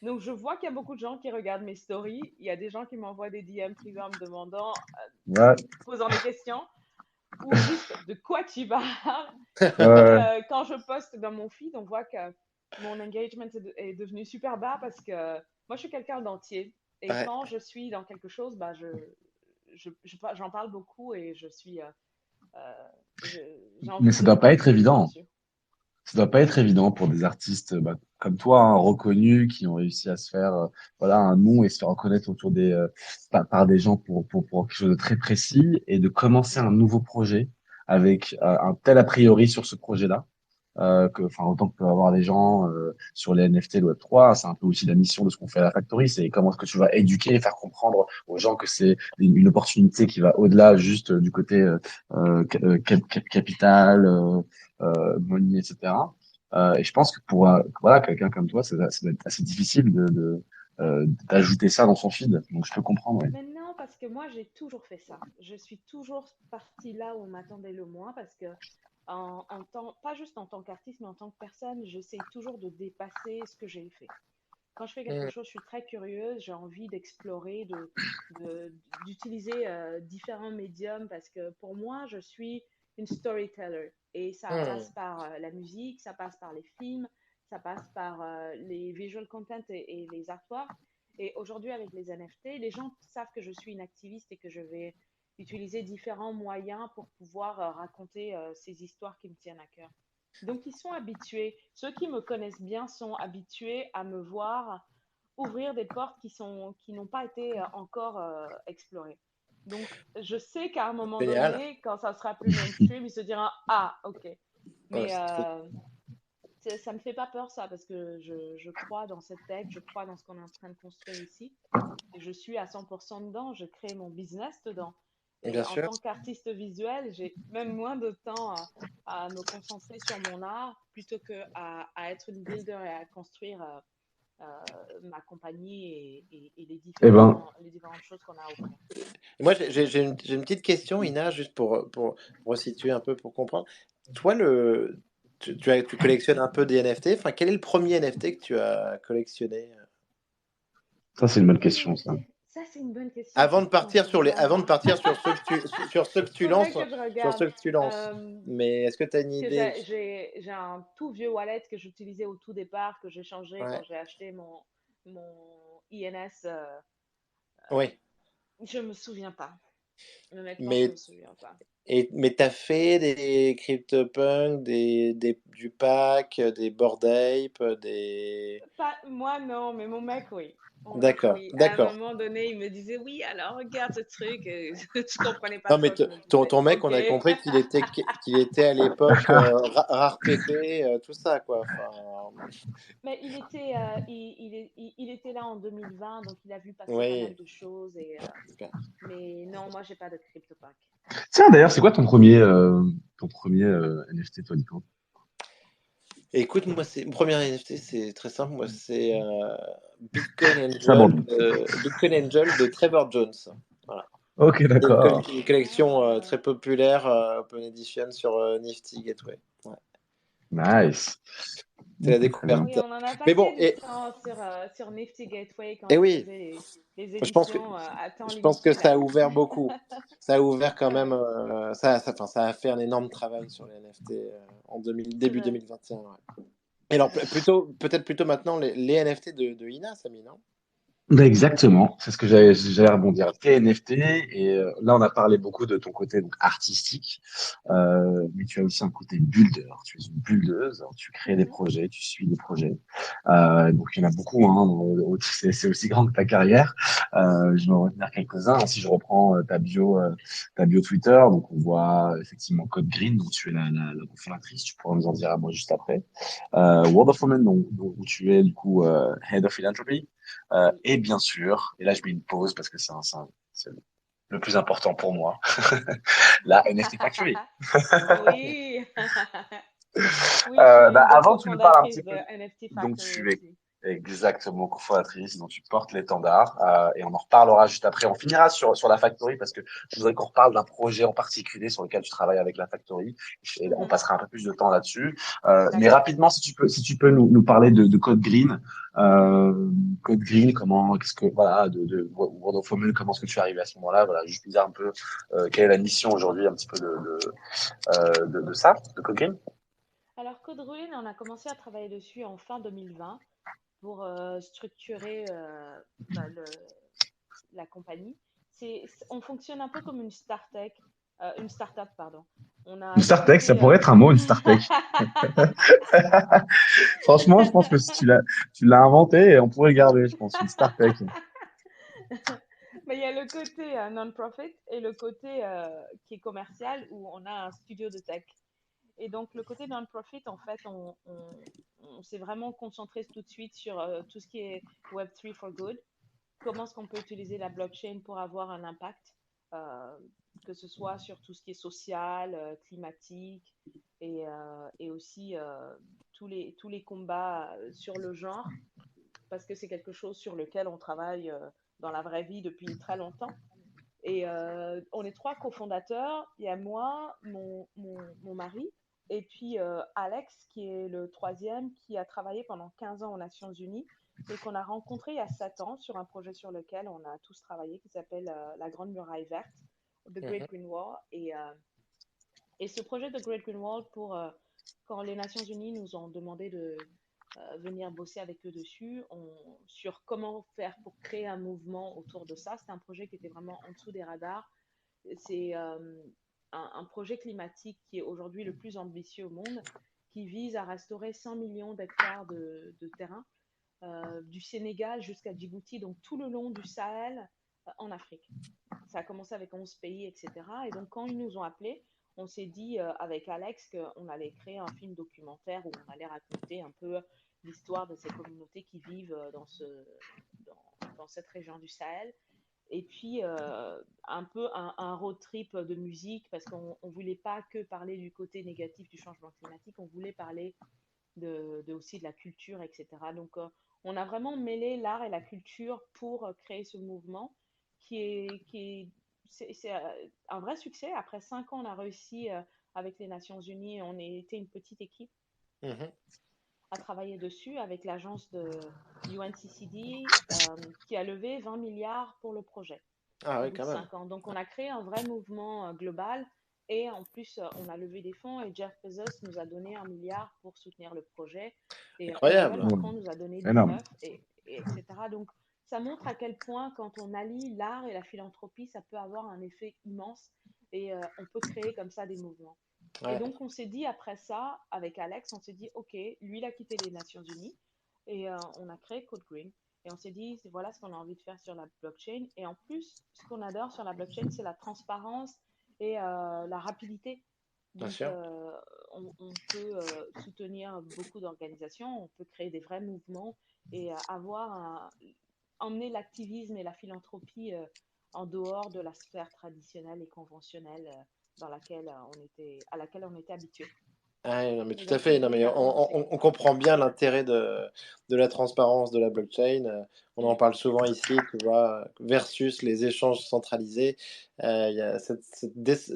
Donc, je vois qu'il y a beaucoup de gens qui regardent mes stories. Il y a des gens qui m'envoient des DM privés en me demandant, Ouais, posant des questions, ou juste de quoi tu parles. Et ouais, quand je poste dans mon feed, on voit que mon engagement est devenu super bas parce que moi, je suis quelqu'un d'entier. Et ouais. quand je suis dans quelque chose, bah, j'en parle beaucoup et euh, j'ai mais envie ça de doit pas être contribuer évident. dessus. Ça doit pas être évident pour des artistes comme toi, hein, reconnus, qui ont réussi à se faire voilà un nom et se faire reconnaître autour par des gens pour quelque chose de très précis et de commencer un Mhm. nouveau projet avec un tel a priori sur ce projet-là. Enfin, autant que peuvent avoir les gens sur les NFT, le Web3, c'est un peu aussi la mission de ce qu'on fait à la Factory, c'est comment est-ce que tu vas éduquer et faire comprendre aux gens que c'est une opportunité qui va au-delà juste du côté capital, money, etc. Et je pense que pour voilà quelqu'un comme toi, ça doit être assez difficile d'ajouter ça dans son feed. Donc je peux comprendre, ouais. Mais non, parce que moi, j'ai toujours fait ça. Je suis toujours partie là où on m'attendait le moins parce que, pas juste en tant qu'artiste, mais en tant que personne, j'essaie toujours de dépasser ce que j'ai fait. Quand je fais quelque Mhm. chose, je suis très curieuse, j'ai envie d'explorer, d'utiliser différents médiums parce que pour moi, je suis une storyteller et ça passe Mhm. par la musique, ça passe par les films, ça passe par les visual content et les artworks. Et aujourd'hui, avec les NFT, les gens savent que je suis une activiste et que je vais utiliser différents moyens pour pouvoir raconter ces histoires qui me tiennent à cœur. Donc, ils sont habitués. Ceux qui me connaissent bien sont habitués à me voir ouvrir des portes qui n'ont pas été encore explorées. Donc, je sais qu'à un moment Génial. donné, quand ça sera plus mainstream, ils se diront, ah, ok. Ouais, Mais c'est trop. ça me fait pas peur, ça, parce que je crois dans cette tech, je crois dans ce qu'on est en train de construire ici. Et je suis à 100% dedans, je crée mon business dedans. Et Bien en sûr. tant qu'artiste visuel, j'ai même moins de temps à me concentrer sur mon art plutôt qu'à être une builder et à construire ma compagnie et Eh ben, les différentes choses qu'on a à offrir. Moi, j'ai une petite question, Ina, juste pour resituer un peu, pour comprendre. Toi, tu collectionnes un peu des NFT. Enfin, quel est le premier NFT que tu as collectionné? ça c'est Le une bonne premier question, ça. NFT, ça c'est une bonne question, faut que je pense Avant de vraiment. partir sur sur ceux que tu Faudrait lances, que je sur regarde. ceux que tu lances. Euh, Mais est-ce que tu as une Parce que idée? j'ai un tout vieux wallet que j'utilisais au tout départ, que j'ai changé quand Ouais. j'ai acheté mon INS. Oui. Je me souviens pas. Honnêtement, je Mais, me souviens pas. mais t'as fait des CryptoPunk, du pack, des Bored Ape, des... Pas, moi, non, mais mon mec, oui. Mon mec, D'accord, oui. À un d'accord. moment donné, il me disait, oui, alors regarde ce truc. Et je comprenais pas Non, mais trop. Je me ton, disais, ton mec, ok. on a compris qu'il était à l'époque rare PP, tout ça, quoi. Enfin, Mais il était, il était là en 2020, donc il a vu passer pas mal oui. de choses. Mais non, moi, j'ai pas de CryptoPunk. Tiens, d'ailleurs, c'est quoi ton premier NFT, toi, Nico? Écoute, moi, mon premier NFT, c'est très simple. Moi, c'est Ça abandonne. Bitcoin Angel de Trevor Jones. Voilà. Ok, C'est d'accord. une collection Ah, très populaire, Open Edition sur Nifty Gateway. Ouais. Nice. C'est la Ok, très bien. découverte. oui, on en a Mais passé bon, du temps sur Nifty Gateway quand et il oui, faisait les je pense que éditions à temps je pense que limité, ça là. a ouvert beaucoup. Ça a ouvert quand même. Ouais, Enfin, ça a fait un énorme travail sur les NFT en c'est début vrai, 2021. Ouais. Et c'est alors, vrai. peut-être plutôt maintenant les NFT de Ina, Samy, non? Ben exactement, c'est ce que j'allais rebondir. T'es NFT et là on a parlé beaucoup de ton côté donc artistique, mais tu as aussi un côté builder. Tu es une buildeuse, tu crées des Mhm. projets, tu suis des projets. Donc il y en a beaucoup, hein, c'est aussi grand que ta carrière. Je vais en retenir quelques-uns. Si je reprends ta bio Twitter, donc on voit effectivement Code Green, dont tu es la cofondatrice. Tu pourras nous en dire un mot juste après. World of Women, où tu es du coup Head of Philanthropy. Oui. Et bien sûr, et là je mets une pause parce que c'est le plus important pour moi, la NFT Factory. Oui. Oui, je suis l'une des Avant, tu nous parles un cofondatrices petit de peu. NFT Donc, Factory tu es aussi. exactement cofondatrice, dont tu portes l'étendard, et on en reparlera juste après. On finira sur la Factory parce que je voudrais qu'on reparle d'un projet en particulier sur lequel tu travailles avec la Factory. Et on Mhm. passera un peu plus de temps là-dessus. Mais D'accord. rapidement, si tu peux nous parler de Code Green. Code Green, qu'est-ce que, voilà, de World of Women, comment est-ce que tu es arrivé à ce moment-là? Voilà, juste nous dire un peu quelle est la mission aujourd'hui, un petit peu de ça, de Code Green. Alors, Code Ruin, on a commencé à travailler dessus en fin 2020 pour structurer la compagnie. On fonctionne un peu comme une start-up, pardon. On Une a Startech, ça développé. pourrait être un mot, une Startech. Franchement, je pense que si tu l'as inventé, on pourrait le garder, je pense, une Startech. Mais il y a le côté non-profit et le côté qui est commercial où on a un studio de tech. Et donc, le côté non-profit, en fait, on s'est vraiment concentré tout de suite sur tout ce qui est Web3 for Good. Comment est-ce qu'on peut utiliser la blockchain pour avoir un impact, euh, que ce soit sur tout ce qui est social, climatique et aussi tous les combats sur le genre, parce que c'est quelque chose sur lequel on travaille dans la vraie vie depuis très longtemps. Et on est trois cofondateurs. Il y a moi, mon mari, et puis Alex, qui est le troisième, qui a travaillé pendant 15 ans aux Nations Unies et qu'on a rencontré il y a 7 ans sur un projet sur lequel on a tous travaillé qui s'appelle la Grande Muraille Verte, The Great Mhm. Green Wall. Et ce projet de Great Green Wall, quand les Nations Unies nous ont demandé de venir bosser avec eux dessus, sur comment faire pour créer un mouvement autour de ça. C'était un projet qui était vraiment en dessous des radars. C'est un projet climatique qui est aujourd'hui le plus ambitieux au monde, qui vise à restaurer 100 millions d'hectares de terrain, du Sénégal jusqu'à Djibouti, donc tout le long du Sahel en Afrique. Ça a commencé avec 11 pays, etc. Et donc, quand ils nous ont appelés, on s'est dit avec Alex qu'on allait créer un film documentaire où on allait raconter un peu l'histoire de ces communautés qui vivent dans cette région du Sahel. Et puis, un peu un road trip de musique, parce qu'on ne voulait pas que parler du côté négatif du changement climatique, on voulait parler aussi de la culture, etc. Donc, on a vraiment mêlé l'art et la culture pour créer ce mouvement c'est un vrai succès. Après 5 ans, on a réussi avec les Nations Unies, on était une petite équipe Mhm. à travailler dessus avec l'agence de UNCCD qui a levé 20 milliards pour le projet Ah au oui, bout de quand même. 5 ans. Donc, on a créé un vrai mouvement global et en plus, on a levé des fonds et Jeff Bezos nous a donné 1 milliard pour soutenir le projet et Emmanuel Incroyable. Oh, Macron nous a donné énorme. 19 etc. Donc, ça montre à quel point, quand on allie l'art et la philanthropie, ça peut avoir un effet immense et on peut créer comme ça des mouvements. Et Ouais, donc, on s'est dit après ça, avec Alex, on s'est dit, OK, lui, il a quitté les Nations Unies et on a créé Code Green. Et on s'est dit, voilà ce qu'on a envie de faire sur la blockchain. Et en plus, ce qu'on adore sur la blockchain, c'est la transparence et la rapidité. bien Donc, sûr. on peut soutenir beaucoup d'organisations, on peut créer des vrais mouvements et emmener l'activisme et la philanthropie en dehors de la sphère traditionnelle et conventionnelle à laquelle on était habitué. Ah ouais, non, mais Et tout à donc, fait. Code Non, Green mais a commencé comme on ça. comprend bien l'intérêt de la transparence de la blockchain. On en Mm. parle souvent ici, tu vois, versus les échanges centralisés. Il y a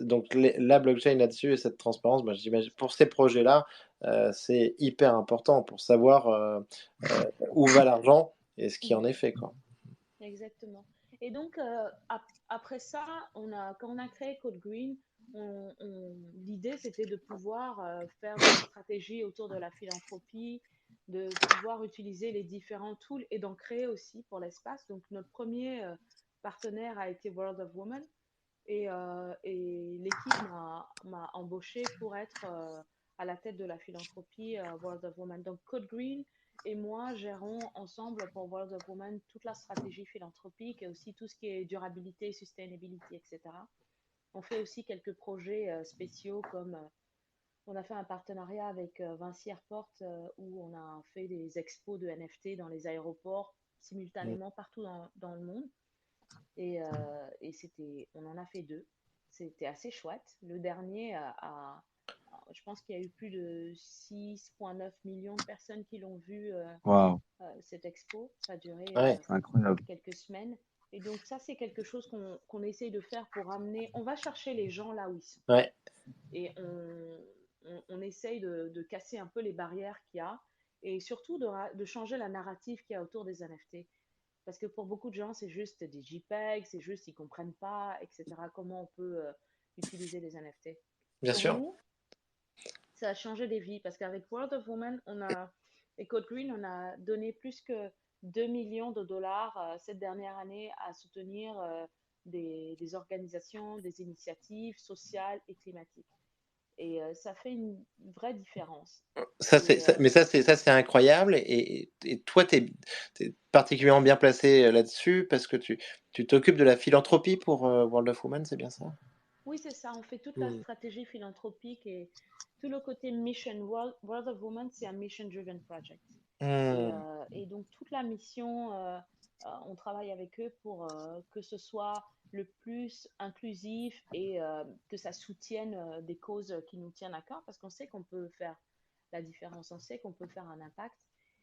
donc la blockchain là-dessus et cette transparence, bah, j'imagine, pour ces projets-là, c'est hyper important pour savoir où va l'argent et ce qui en Mhm. est fait, quoi. Exactement. Et donc, après ça, quand on a créé Code Green, l'idée, c'était de pouvoir faire de la stratégie autour de la philanthropie, de pouvoir utiliser les différents tools et d'en créer aussi pour l'espace. Donc, notre premier partenaire a été World of Women et l'équipe m'a embauché pour être à la tête de la philanthropie World of Women. Donc, Code Green et moi gérons ensemble pour World of Women toute la stratégie philanthropique et aussi tout ce qui est durabilité, sustainability, etc. On fait aussi quelques projets spéciaux comme on a fait un partenariat avec Vinci Airport où on a fait des expos de NFT dans les aéroports Mm. simultanément partout dans le monde. On en a fait deux. C'était assez chouette. Le dernier je pense qu'il y a eu plus de 6,9 millions de personnes qui l'ont vu Waouh, cette expo. Ça a duré Ouais, c'est incroyable. quelques semaines. Et donc ça, c'est quelque chose qu'on essaye de faire pour amener. On va chercher les gens là où ils sont. ouais, Et on essaye de casser un peu les barrières qu'il y a et surtout de changer la narrative qu'il y a autour des NFT. Parce que pour beaucoup de gens, c'est juste des JPEG, c'est juste ils ne comprennent pas, etc. Comment on peut utiliser les NFT. bien Pour sûr. nous, ça a changé des vies parce qu'avec World of Women et Code Green, on a donné plus que 2 millions de dollars cette dernière année à soutenir des organisations, des initiatives sociales et climatiques. Et ça fait une vraie différence. Et Mais ça, c'est incroyable. Et toi, tu es particulièrement bien placé là-dessus parce que tu t'occupes de la philanthropie pour World of Women, c'est bien ça? oui, c'est ça, on fait toute la Hmm. stratégie philanthropique et tout le côté mission. World of Women, c'est un mission-driven project. Hmm. Et donc, toute la mission, on travaille avec eux pour que ce soit le plus inclusif et que ça soutienne des causes qui nous tiennent à cœur parce qu'on sait qu'on peut faire la différence, on sait qu'on peut faire un impact.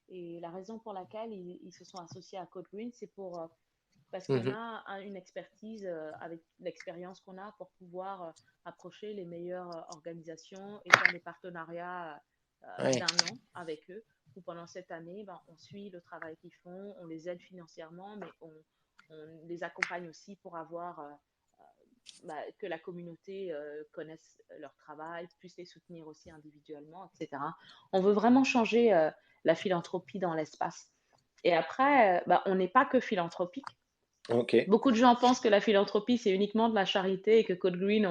Et la raison pour laquelle ils se sont associés à Code Green, c'est parce qu'on Mhm. a une expertise avec l'expérience qu'on a pour pouvoir approcher les meilleures organisations et faire des partenariats Ouais. d'un an avec eux. Où pendant cette année, ben, on suit le travail qu'ils font, on les aide financièrement, mais on les accompagne aussi pour avoir que la communauté connaisse leur travail, puisse les soutenir aussi individuellement, etc. On veut vraiment changer la philanthropie dans l'espace. Et après, on n'est pas que philanthropique. Ok. Beaucoup de gens pensent que la philanthropie, c'est uniquement de la charité et que Code Green,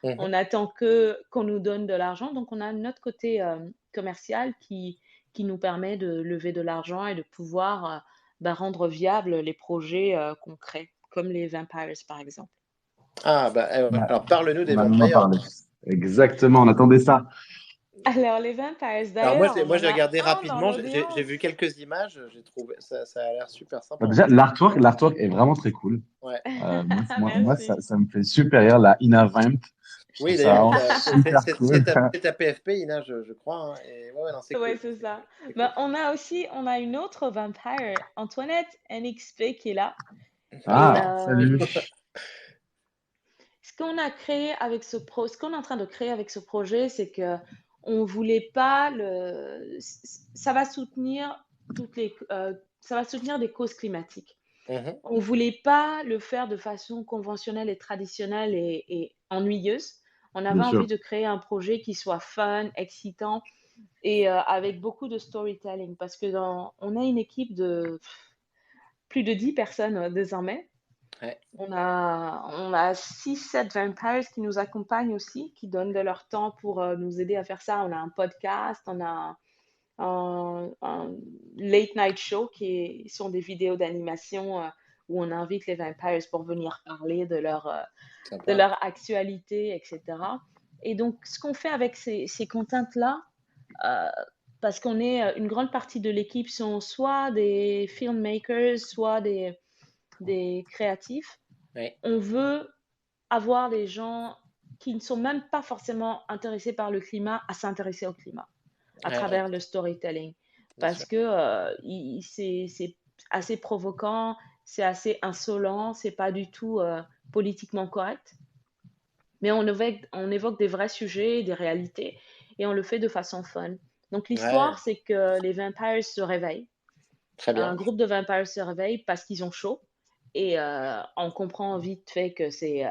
Mhm. on attend qu'on nous donne de l'argent. Donc, on a notre côté commercial qui nous permet de lever de l'argent et de pouvoir rendre viables les projets qu'on crée, comme les Vampires, par exemple. Ah, bah, Ouais, alors parle-nous des on a même vampires. parlé. Exactement, on attendait ça. Alors, les Vampires, Alors d'ailleurs, on moi, en j'ai a regardé un dans rapidement, j'ai l'audience. vu quelques images, j'ai trouvé ça a l'air super Bah, sympa, hein. déjà, l'artwork est vraiment très cool. Ouais. Ça, Merci. ça me fait super rire, la Ina Vamp. Je trouve Oui, ça d'ailleurs, vraiment super cool. c'est ta PFP, Ina, je crois, hein. Et ouais, non, c'est Ouais, cool. c'est ça. C'est cool. On a une autre vampire, Antoinette NXP, qui est là. Et Ah, salut. ce qu'on est en train de créer avec ce projet, c'est que on voulait pas ça va soutenir ça va soutenir des causes climatiques. Mhm. On voulait pas le faire de façon conventionnelle et traditionnelle et ennuyeuse. On avait Bien envie sûr. de créer un projet qui soit fun, excitant et avec beaucoup de storytelling parce que on a une équipe de plus de 10 personnes désormais. Ouais. On a 6-7 vampires qui nous accompagnent aussi, qui donnent de leur temps pour nous aider à faire ça. On a un podcast, on a un late night show sont des vidéos d'animation où on invite les vampires pour venir parler de Sympa. leur actualité, etc. Et donc, ce qu'on fait avec ces contents-là, parce qu'on est une grande partie de l'équipe sont soit des filmmakers, soit des créatifs, Ouais. on veut avoir des gens qui ne sont même pas forcément intéressés par le climat à s'intéresser au climat à Ouais, travers le storytelling. bien sûr. Parce que c'est assez provoquant, c'est assez insolent, c'est pas du tout politiquement correct. Mais on évoque des vrais sujets, des réalités, et on le fait de façon fun. Donc Ouais, l'histoire, c'est que les vampires se réveillent. très Un bien. groupe de vampires se réveille parce qu'ils ont chaud. Et on comprend vite fait que c'est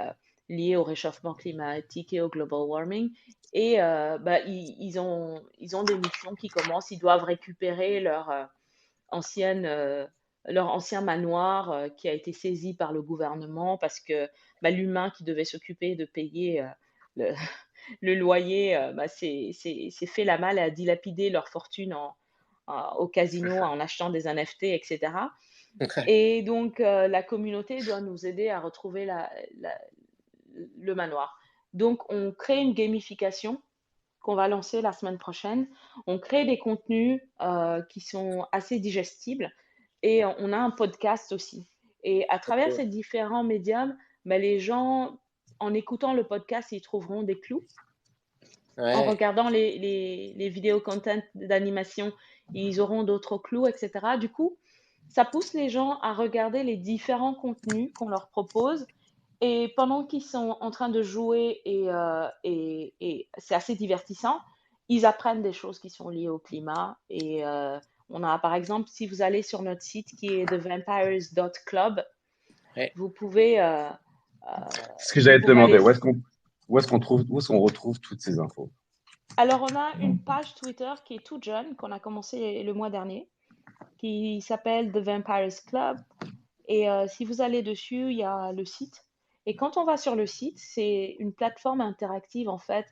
lié au réchauffement climatique et au global warming. Et ils ont des missions qui commencent. Ils doivent récupérer ancienne, euh, leur ancien manoir qui a été saisi par le gouvernement parce que l'humain qui devait s'occuper de payer le, le loyer s'est fait la malle à dilapider leur fortune au casino en achetant des NFT, etc. Et donc, la communauté doit nous aider à retrouver le manoir. Donc, on crée une gamification qu'on va lancer la semaine prochaine. On crée des contenus qui sont assez digestibles et on a un podcast aussi. Et à travers Ok. ces différents médiums, les gens, en écoutant le podcast, ils trouveront des clous. En Ouais, regardant les vidéos content d'animation, ils auront d'autres clous, etc. Du coup, ça pousse les gens à regarder les différents contenus qu'on leur propose. Et pendant qu'ils sont en train de jouer et c'est assez divertissant, ils apprennent des choses qui sont liées au climat. Et on a, par exemple, si vous allez sur notre site qui est thevampires.club, ouais. vous pouvez, C'est ce que j'allais te aller. demander. Où est-ce qu'on retrouve toutes ces infos? Alors, on a une page Twitter qui est toute jeune, qu'on a commencé le mois dernier, qui s'appelle The Vampires Club. Et si vous allez dessus, il y a le site. Et quand on va sur le site, c'est une plateforme interactive en fait.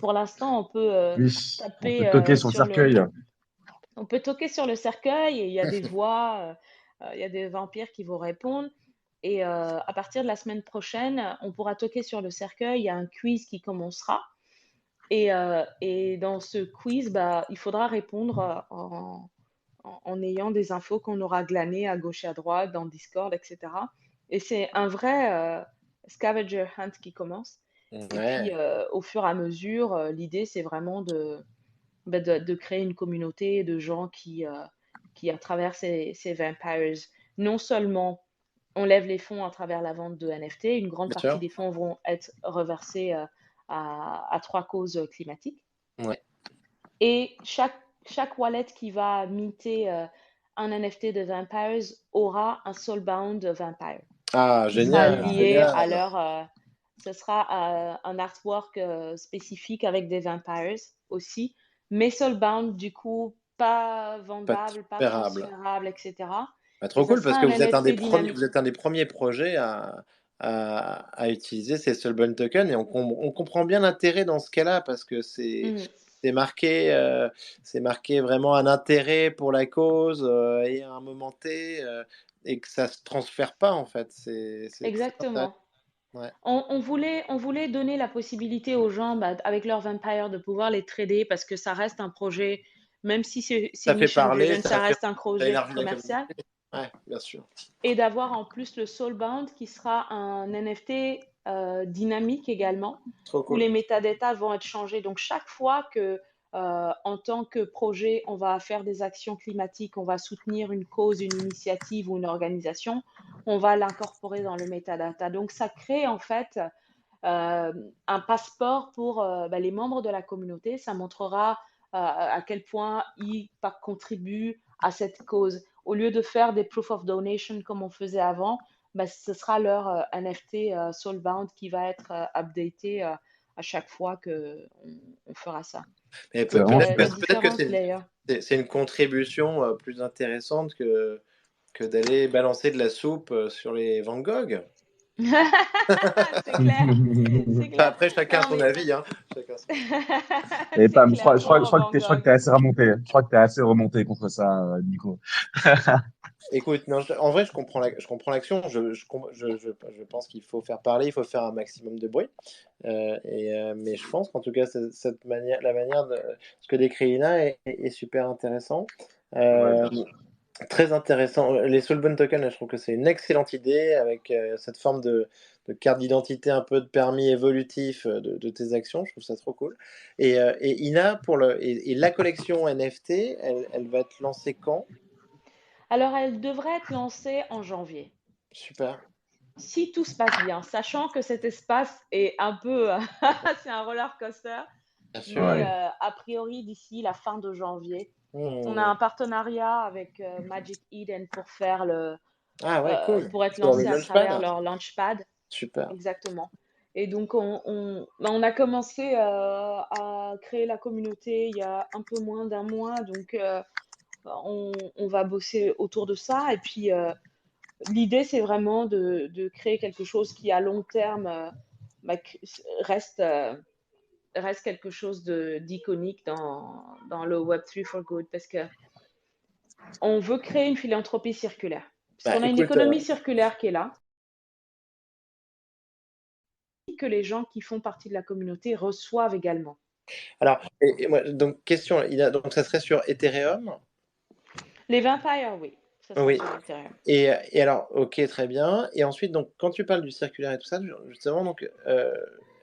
Pour l'instant, on peut Oui, on peut taper toquer sur le cercueil. on peut toquer sur le cercueil et il y a des voix, il y a des vampires qui vous répondent. Et à partir de la semaine prochaine, on pourra toquer sur le cercueil. Il y a un quiz qui commencera. Et dans ce quiz, il faudra répondre en ayant des infos qu'on aura glanées à gauche et à droite dans Discord, etc. Et c'est un vrai scavenger hunt qui commence. Et puis, Ouais, au fur et à mesure, l'idée, c'est vraiment de créer une communauté de gens qui à travers ces vampires, non seulement on lève les fonds à travers la vente de NFT, une grande bien partie sûr. des fonds vont être reversés à trois causes climatiques. Ouais. Et chaque wallet qui va minter un NFT de Vampires aura un Soulbound Vampire Ah, qui sera génial, lié génial. à ce sera un artwork spécifique avec des Vampires aussi, mais Soulbound du coup pas Pas vendable, pas transférable. transférable, etc. Bah, Et trop ça cool sera parce que un NFT dynamique. vous êtes un des premiers projets à utiliser ces Soulbound tokens et on comprend bien l'intérêt dans ce cas-là parce que Mhm. c'est marqué, c'est marqué vraiment un intérêt pour la cause et à un moment T et que ça se transfère pas en fait. C'est très intéressant. Exactement. Ouais. On voulait donner la possibilité aux gens, avec leurs vampires, de pouvoir les trader parce que ça reste un projet, même si c'est Ça fait mission parler, driven, ça reste un ça projet élargit la commercial. communauté. Ouais, bien sûr. Et d'avoir en plus le Soulbound qui sera un NFT dynamique également, Trop où cool. les métadatas vont être changés. Donc chaque fois que, en tant que projet, on va faire des actions climatiques, on va soutenir une cause, une initiative ou une organisation, on va l'incorporer dans le métadata. Donc ça crée en fait un passeport pour les membres de la communauté. Ça montrera à quel point ils contribuent à cette cause. Au lieu de faire des proof of donation comme on faisait avant, ce sera leur NFT Soulbound qui va être updaté à chaque fois qu'on fera ça. Mais C'est Donc, il y vraiment a super. peut-être que différentes layers. c'est une contribution plus intéressante que d'aller balancer de la soupe sur les Van Gogh. C'est clair, c'est Enfin, clair. après, chacun Non, son mais avis, hein. Chacun son avis. Et c'est Pam, clair, je pauvre crois Van je crois que Gogh. t'es assez remonté. Je crois que t'es assez remonté contre ça, Nico. Écoute, non, en vrai, je comprends l'action. Je pense qu'il faut faire parler, il faut faire un maximum de bruit. Mais je pense qu'en tout cas, cette manière, la manière de ce que décrit Ina est super intéressant. Ouais, Euh, bien sûr. Très intéressant. Les Soulbound tokens, je trouve que c'est une excellente idée avec cette forme de carte d'identité, un peu de permis évolutif de tes actions. Je trouve ça trop cool. Et Ina, et la collection NFT, elle va être lancée quand? Alors, elle devrait être lancée en janvier. Super. Si tout se passe bien, sachant que cet espace est un peu, c'est un roller coaster, Bien sûr. mais Ouais. a priori d'ici la fin de janvier, on a Hmm. un partenariat avec Magic Eden pour faire Ah ouais, cool. pour être Sur le lancé à travers Launchpad? leur launchpad, Super. exactement. Et donc on a commencé à créer la communauté il y a un peu moins d'un mois, donc on va bosser autour de ça. Et puis l'idée, c'est vraiment de créer quelque chose qui, à long terme, bah, reste, reste quelque chose d'iconique dans le Web3 for Good, parce que on veut créer une philanthropie circulaire. Parce Bah qu'on a une écoute, économie circulaire qui est là, que les gens qui font partie de la communauté reçoivent également. alors, et moi, donc question, donc ça serait sur Ethereum? Les vampires, oui, ça serait Oui. sur Ethereum. Et alors, ok, très bien. Et ensuite, donc, quand tu parles du circulaire et tout ça, justement, donc,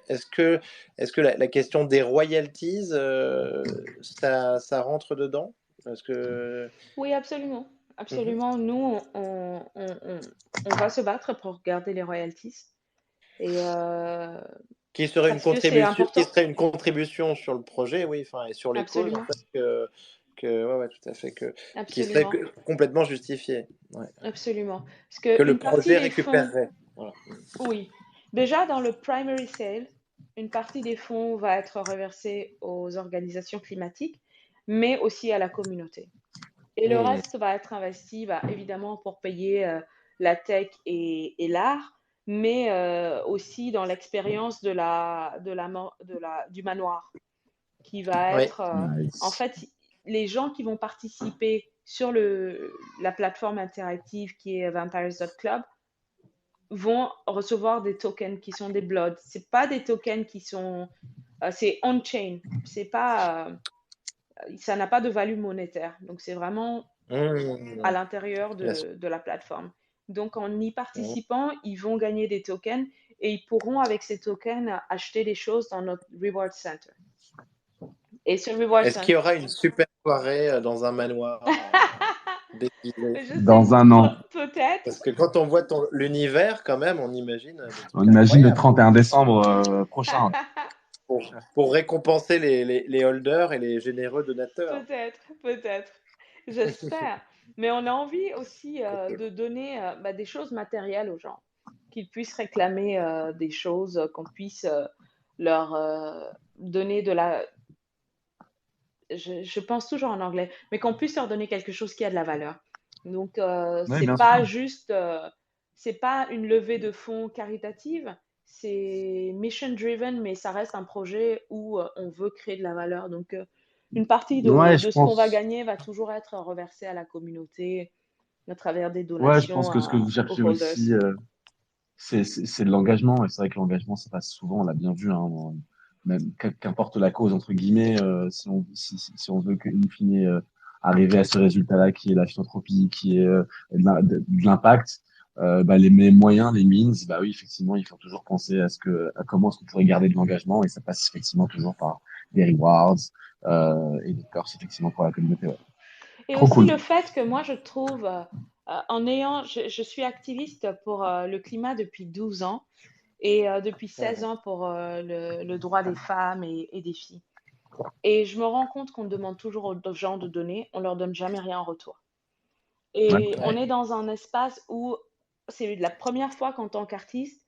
est-ce que, est-ce que la question des royalties, ça rentre dedans? Parce que, Oui, absolument. Mhm. Absolument. Nous, on va se battre pour garder les royalties. Et Qui serait parce que c'est qui important. serait une contribution sur le projet, oui, enfin, et sur les causes, en Absolument. fait, ouais, ouais, tout à fait, qui serait Absolument. complètement justifié. Ouais. Absolument. Parce Que le qu'une partie projet des fonds, récupérerait. Voilà. oui. Déjà, dans le primary sale, une partie des fonds va être reversée aux organisations climatiques, mais aussi à la communauté. Et le Hmm. reste va être investi, bah, évidemment, pour payer la tech et l'art, mais aussi dans l'expérience du manoir, qui va Oui. être, en Nice. fait, les gens qui vont participer sur la plateforme interactive qui est vampires.club vont recevoir des tokens qui sont des bloods. C'est pas des tokens qui sont, c'est on-chain. C'est pas, ça n'a pas de value monétaire. Donc c'est vraiment à Hmm. l'intérieur Bien sûr. de la plateforme. Donc en y Hmm. participant, ils vont gagner des tokens et ils pourront avec ces tokens acheter des choses dans notre reward center. Et ce reward Est-ce center, qu'il y aura une super soirée dans un manoir déguisé? je sais, Dans un an. peut-être, Parce que quand on voit l'univers, quand même, on imagine des On trucs imagine le incroyables 31 décembre prochain. pour récompenser les holders et les généreux donateurs. peut-être, peut-être. J'espère. Mais on a envie aussi Trop cool. de donner bah, des choses matérielles aux gens, qu'ils puissent réclamer des choses, qu'on puisse leur donner de la... Je pense toujours en anglais, mais qu'on puisse leur donner quelque chose qui a de la valeur. Donc, Oui, bien sûr. c'est pas une levée de fonds caritative, c'est mission driven, mais ça reste un projet où on veut créer de la valeur. Donc, une partie Ouais, je de ce qu'on va pense. gagner va toujours être reversée à la communauté à travers des Ouais, je pense donations que ce que vous aux cherchez holders. aussi, c'est de l'engagement. Et c'est vrai que l'engagement, ça passe souvent, on l'a bien vu, hein, même qu'importe la cause, entre guillemets, si on veut qu'in fine arriver à ce résultat-là qui est la philanthropie, qui est de l'impact, bah, les moyens, les means, bah oui, effectivement, il faut toujours penser à comment est-ce qu'on pourrait garder de l'engagement. Et ça passe effectivement toujours par des rewards et des perks, effectivement, pour la communauté. Ouais. Et Trop aussi cool. le fait que moi, je trouve, je suis activiste pour le climat depuis 12 ans et depuis 16 Mhm. ans pour le droit des femmes et des filles. Et je me rends compte qu'on demande toujours aux gens de donner, on leur donne jamais rien en retour. Ouais. Et on Ouais. est dans un espace où c'est la première fois qu'en tant qu'artiste,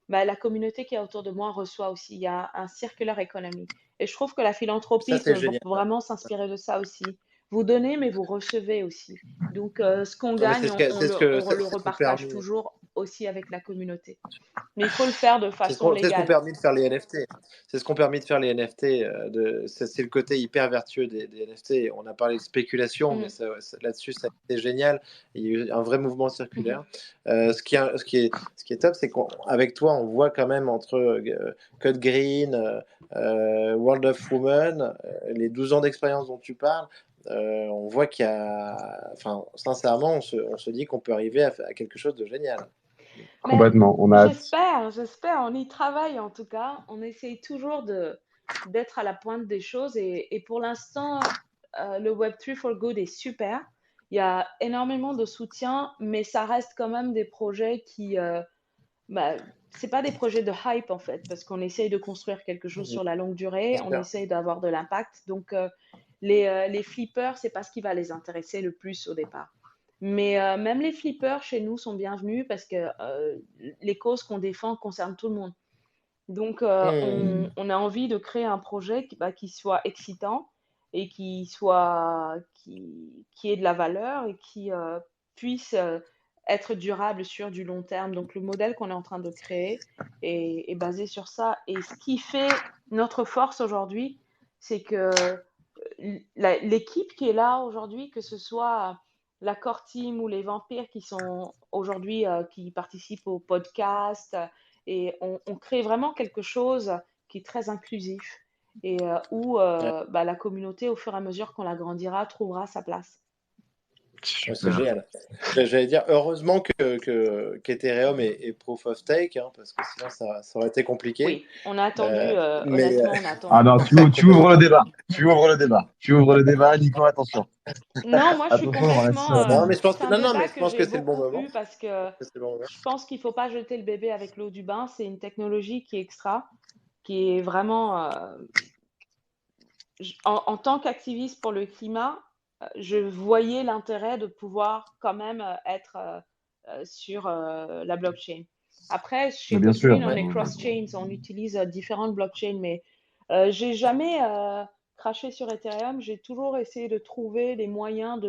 bah, la communauté qui est autour de moi reçoit aussi. Il y a un circular economy. Et je trouve que la Ça, philanthropie c'est peut génial. vraiment s'inspirer de ça aussi. vous donnez, mais vous recevez aussi. Donc, ce qu'on Non, mais gagne, on le c'est ce qu'ont repartage permis. toujours aussi avec la communauté. Mais il faut le faire de façon C'est ce qu'ont légale. permis de faire les NFT. C'est ce qu'ont permis de faire les NFT. C'est le côté hyper vertueux des NFT. On a parlé de spéculation, mais Mhm, là-dessus, ça a été génial. Il y a eu un vrai mouvement mhm. circulaire. Ce qui est top, c'est qu'avec toi, on voit quand même entre Code Green, World of Women, les 12 ans d'expérience dont tu parles, on voit qu'il y a. Enfin, sincèrement, on se dit qu'on peut arriver à quelque chose de génial. Mais Complètement. On a hâte. j'espère, on y travaille en tout cas. On essaye toujours d'être à la pointe des choses et pour l'instant, le Web3 for Good est super. Il y a énormément de soutien, mais ça reste quand même des projets bah, c'est pas des projets de hype en fait, parce qu'on essaye de construire quelque chose sur la longue durée, on J'espère. essaye d'avoir de l'impact. Donc, les flippers, c'est pas ce qui va les intéresser le plus au départ. Mais même les flippers chez nous sont bienvenus parce que les causes qu'on défend concernent tout le monde. Donc, Hmm. on a envie de créer un projet qui soit excitant et qui ait de la valeur et qui puisse être durable sur du long terme. Donc, le modèle qu'on est en train de créer est basé sur ça. Et ce qui fait notre force aujourd'hui, c'est que l'équipe qui est là aujourd'hui, que ce soit la core team ou les vampires qui sont aujourd'hui, qui participent au podcast, et on crée vraiment quelque chose qui est très inclusif et où la communauté, au fur et à mesure qu'on la grandira, trouvera sa place. Ouais, c'est Super. génial. J'allais dire, heureusement qu'Ethereum est proof of stake, hein, parce que sinon ça aurait été compliqué. Oui, on a attendu, Euh, mais honnêtement, on a Ah attendu. non, tu ouvres le débat. Tu ouvres le débat. Tu ouvres le débat, Nico, attention. Non, moi je suis Attention, on va complètement. sur. non, mais je pense C'est que un non, mais débat je que pense j'ai que c'est le bon beaucoup moment. eu parce que C'est le bon moment. je pense qu'il ne faut pas jeter le bébé avec l'eau du bain. C'est une technologie qui est extra, qui est vraiment. En tant qu'activiste pour le climat, je voyais l'intérêt de pouvoir quand même être sur la blockchain. Après, chez Mais bien sûr. CodeGreen, on est Ouais. cross-chains, on utilise différentes blockchains, mais j'ai jamais craché sur Ethereum. J'ai toujours essayé de trouver des moyens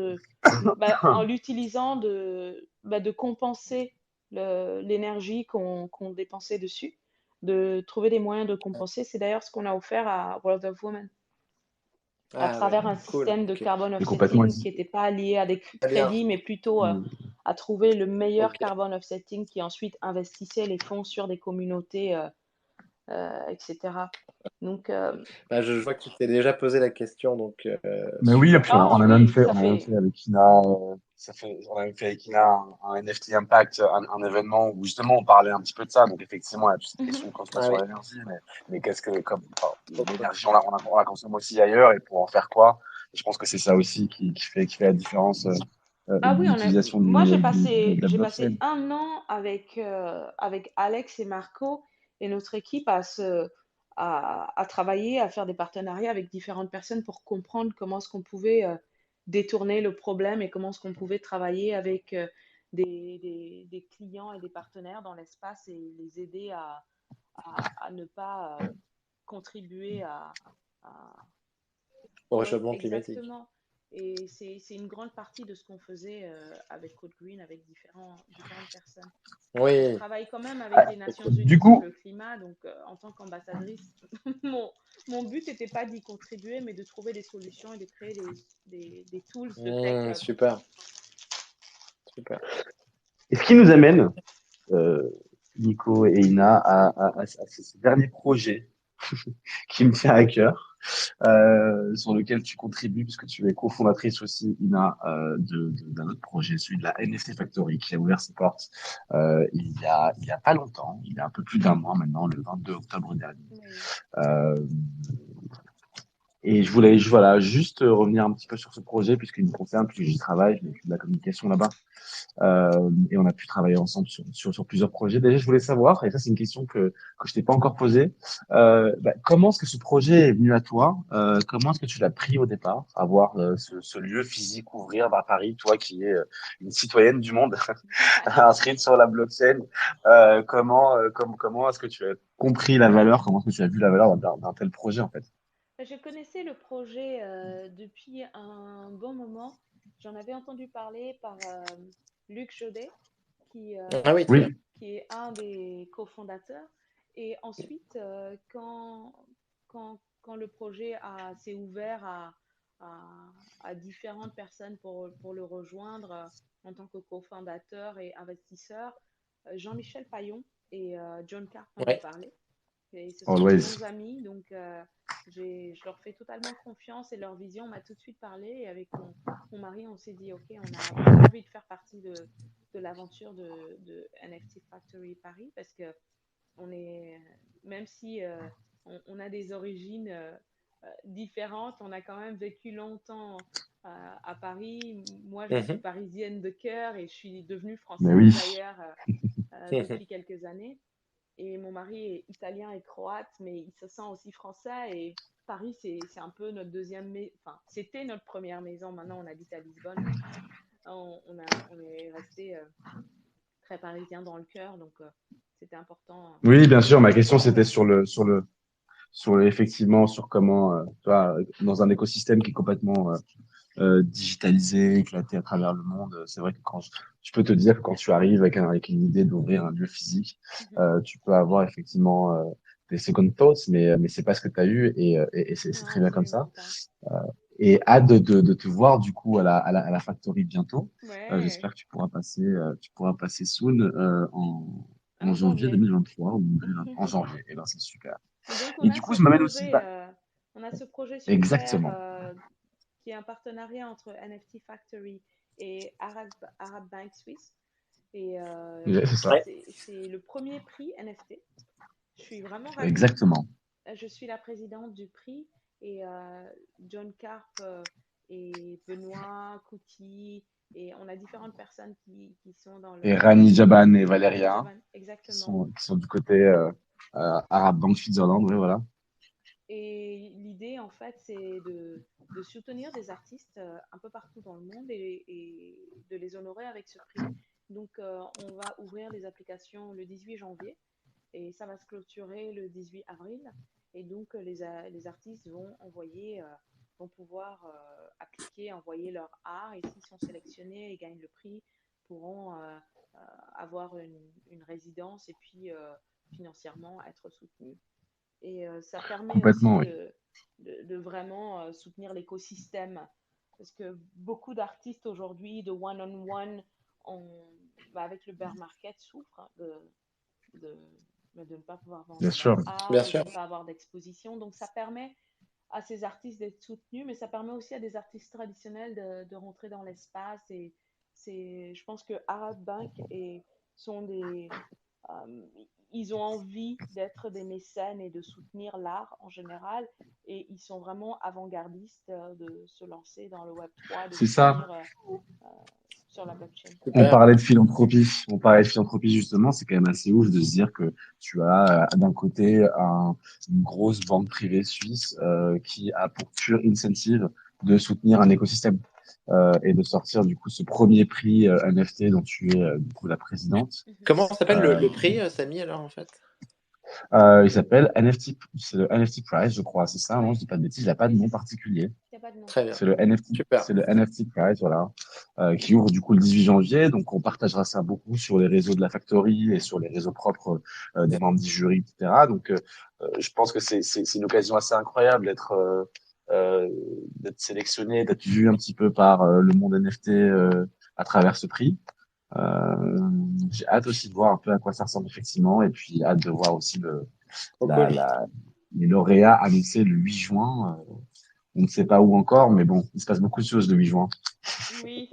en l'utilisant, de compenser l'énergie qu'on dépensait dessus, de trouver des moyens de compenser. C'est d'ailleurs ce qu'on a offert à World of Women à Ah ouais, travers un cool. système de Ok. carbone Mais complètement. offsetting qui n'était pas lié à des Très bien. crédits, mais plutôt à trouver le meilleur Ok. carbone offsetting qui ensuite investissait les fonds sur des communautés, etc. Donc, Bah, je vois que tu t'es déjà posé la question, donc Mais oui, et super. puis on oh a même oui, fait, ça on a même fait. fait avec Ina, on a même fait avec Ina un NFT Impact, un événement où justement on parlait un petit peu de ça. Donc effectivement, il y a toute cette question Mhm. de Ah consommation oui. d'énergie, mais qu'est-ce que, comme, enfin, Trop cool. l'énergie, on la consomme aussi ailleurs et pour en faire quoi? Et je pense que c'est ça aussi qui fait la différence Ah de oui, l'utilisation moi de la j'ai blockchain. passé un an avec Alex et Marco et notre équipe à travailler, à faire des partenariats avec différentes personnes pour comprendre comment est-ce qu'on pouvait détourner le problème et comment est-ce qu'on pouvait travailler avec des clients et des partenaires dans l'espace et les aider à ne pas contribuer à, Au oui, réchauffement climatique. exactement. Et c'est une grande partie de ce qu'on faisait avec Code Green, avec différentes personnes. Et je Oui. travaille quand même avec Ah, les Trop Nations cool. du Unies sur coup, le climat. Donc, en tant qu'ambassadrice, mon, mon but n'était pas d'y contribuer, mais de trouver des solutions et de créer des tools de tech pour ça. Super. Super. et ce qui nous amène, euh, Nico et Ina, à ce dernier projet qui me tient à cœur, sur lequel tu contribues, puisque tu es cofondatrice aussi, Ina, d'un autre projet, celui de la NFT Factory, qui a ouvert ses portes il y a pas longtemps, il y a un peu plus d'un mois maintenant, le 22 octobre dernier. Oui. Euh, et je voulais, voilà, juste revenir un petit peu sur ce projet, puisqu'il me concerne, puisque j'y travaille, je Mhm. m'occupe de la communication là-bas. Et on a pu travailler ensemble sur plusieurs projets. Déjà, je voulais savoir, et ça c'est une question que je t'ai pas encore posée, comment est-ce que ce projet est venu à toi? Comment est-ce que tu l'as pris au départ, avoir ce lieu physique ouvrir à Paris, toi qui es une citoyenne du monde inscrite sur la blockchain, comment est-ce que tu as compris la valeur, comment est-ce que tu as vu la valeur d'un tel projet en fait? Je connaissais le projet depuis un bon moment. J'en avais entendu parler par Luc Jodet, qui, Ah oui, très bien. Oui, qui est un des cofondateurs. Et ensuite, quand le projet s'est ouvert à, à différentes personnes pour le rejoindre en tant que cofondateur et investisseur, Jean-Michel Payon et John Carp m'en ont Ouais. parlé. Et ce sont de always. bons amis, donc je leur fais totalement confiance et leur vision m'a tout de suite parlé. Et avec mon mari, on s'est dit, OK, on a vraiment envie de faire partie de l'aventure de NFT Factory Paris parce que on est, même si on a des origines différentes, on a quand même vécu longtemps à Paris. Moi, je suis Mhm. parisienne de cœur et je suis devenue Mais française oui, d'ailleurs depuis quelques années. Et mon mari est italien et croate, mais il se sent aussi français. Et Paris, c'est un peu notre deuxième maison. Enfin, c'était notre première maison. Maintenant, on habite à Lisbonne, mais on est resté très parisien dans le cœur. Donc, c'était important oui, bien sûr. Ma de question, faire c'était ça. effectivement, sur comment, tu vois, dans un écosystème qui est complètement digitalisé, éclaté à travers le monde. C'est vrai que je peux te dire que quand tu arrives avec une idée d'ouvrir un lieu physique, Mhm. tu peux avoir effectivement des second thoughts, mais c'est pas ce que tu as eu et c'est Non, très bien comme ça. absolument pas. Et hâte de te voir du coup à la factory bientôt. Ouais, J'espère que tu pourras passer soon en en janvier janvier. 2023 ou en janvier. Et ben c'est super. Et donc, Et du coup, ça m'amène aussi, on a ce projet super exactement. qui est un partenariat entre NFT Factory et Arab Bank Suisse. Et Ouais, c'est ça. Ouais. c'est le premier prix NFT. Je suis vraiment ravie. Exactement. Je suis la présidente du prix et John Carp et Benoît Couty et on a différentes personnes qui sont dans Et le Rani Jaban et Rani Valéria, Javan, exactement. qui sont du côté Arab Bank Switzerland, oui, voilà. Et l'idée, en fait, c'est de soutenir des artistes un peu partout dans le monde et de les honorer avec ce prix. Donc, on va ouvrir les applications le 18 janvier et ça va se clôturer le 18 avril. Et donc, les artistes vont pouvoir appliquer, envoyer leur art et s'ils sont sélectionnés et gagnent le prix, pourront avoir une résidence et puis financièrement être soutenus. Et ça permet aussi Complètement, oui. de vraiment soutenir l'écosystème. Parce que beaucoup d'artistes aujourd'hui, de one-on-one, avec le bear market, souffrent de, de ne pas pouvoir Bien vendre leur sûr. Bien art ou de sûr. ne pas avoir d'exposition. Donc ça permet à ces artistes d'être soutenus, mais ça permet aussi à des artistes traditionnels de rentrer dans l'espace. Et je pense que Arab Bank sont euh, ils ont envie d'être des mécènes et de soutenir l'art en général. Et ils sont vraiment avant-gardistes de se lancer dans le Web3, de C'est ça. soutenir euh, sur la blockchain. Super. On parlait de philanthropie justement. C'est quand même assez ouf de se dire que tu as d'un côté une grosse banque privée suisse qui a pour pure incentive de soutenir un écosystème et de sortir du coup ce premier prix NFT dont tu es du coup la présidente. Mhm. Comment s'appelle Euh, le prix, Samy, alors, en fait? il s'appelle NFT, c'est le NFT Prize, je crois. C'est ça, non? Je Oui, dis pas de bêtises. Il n'a pas de oui, nom c'est ça. particulier. Il n'y a pas de nom. Très bien. Super. C'est le NFT Prize, voilà, qui ouvre du coup le 18 janvier. Donc, on partagera ça beaucoup sur les réseaux de la Factory et sur les réseaux propres des membres du jury, etc. Donc, je pense que c'est une occasion assez incroyable euh, d'être sélectionné, d'être vu un petit peu par le monde NFT à travers ce prix. J'ai hâte aussi de voir un peu à quoi ça ressemble effectivement, et puis hâte de voir aussi Trop la, cool. la, les lauréats annoncés le 8 juin. On ne sait pas où encore, mais bon, il se passe beaucoup de choses le 8 juin. Oui.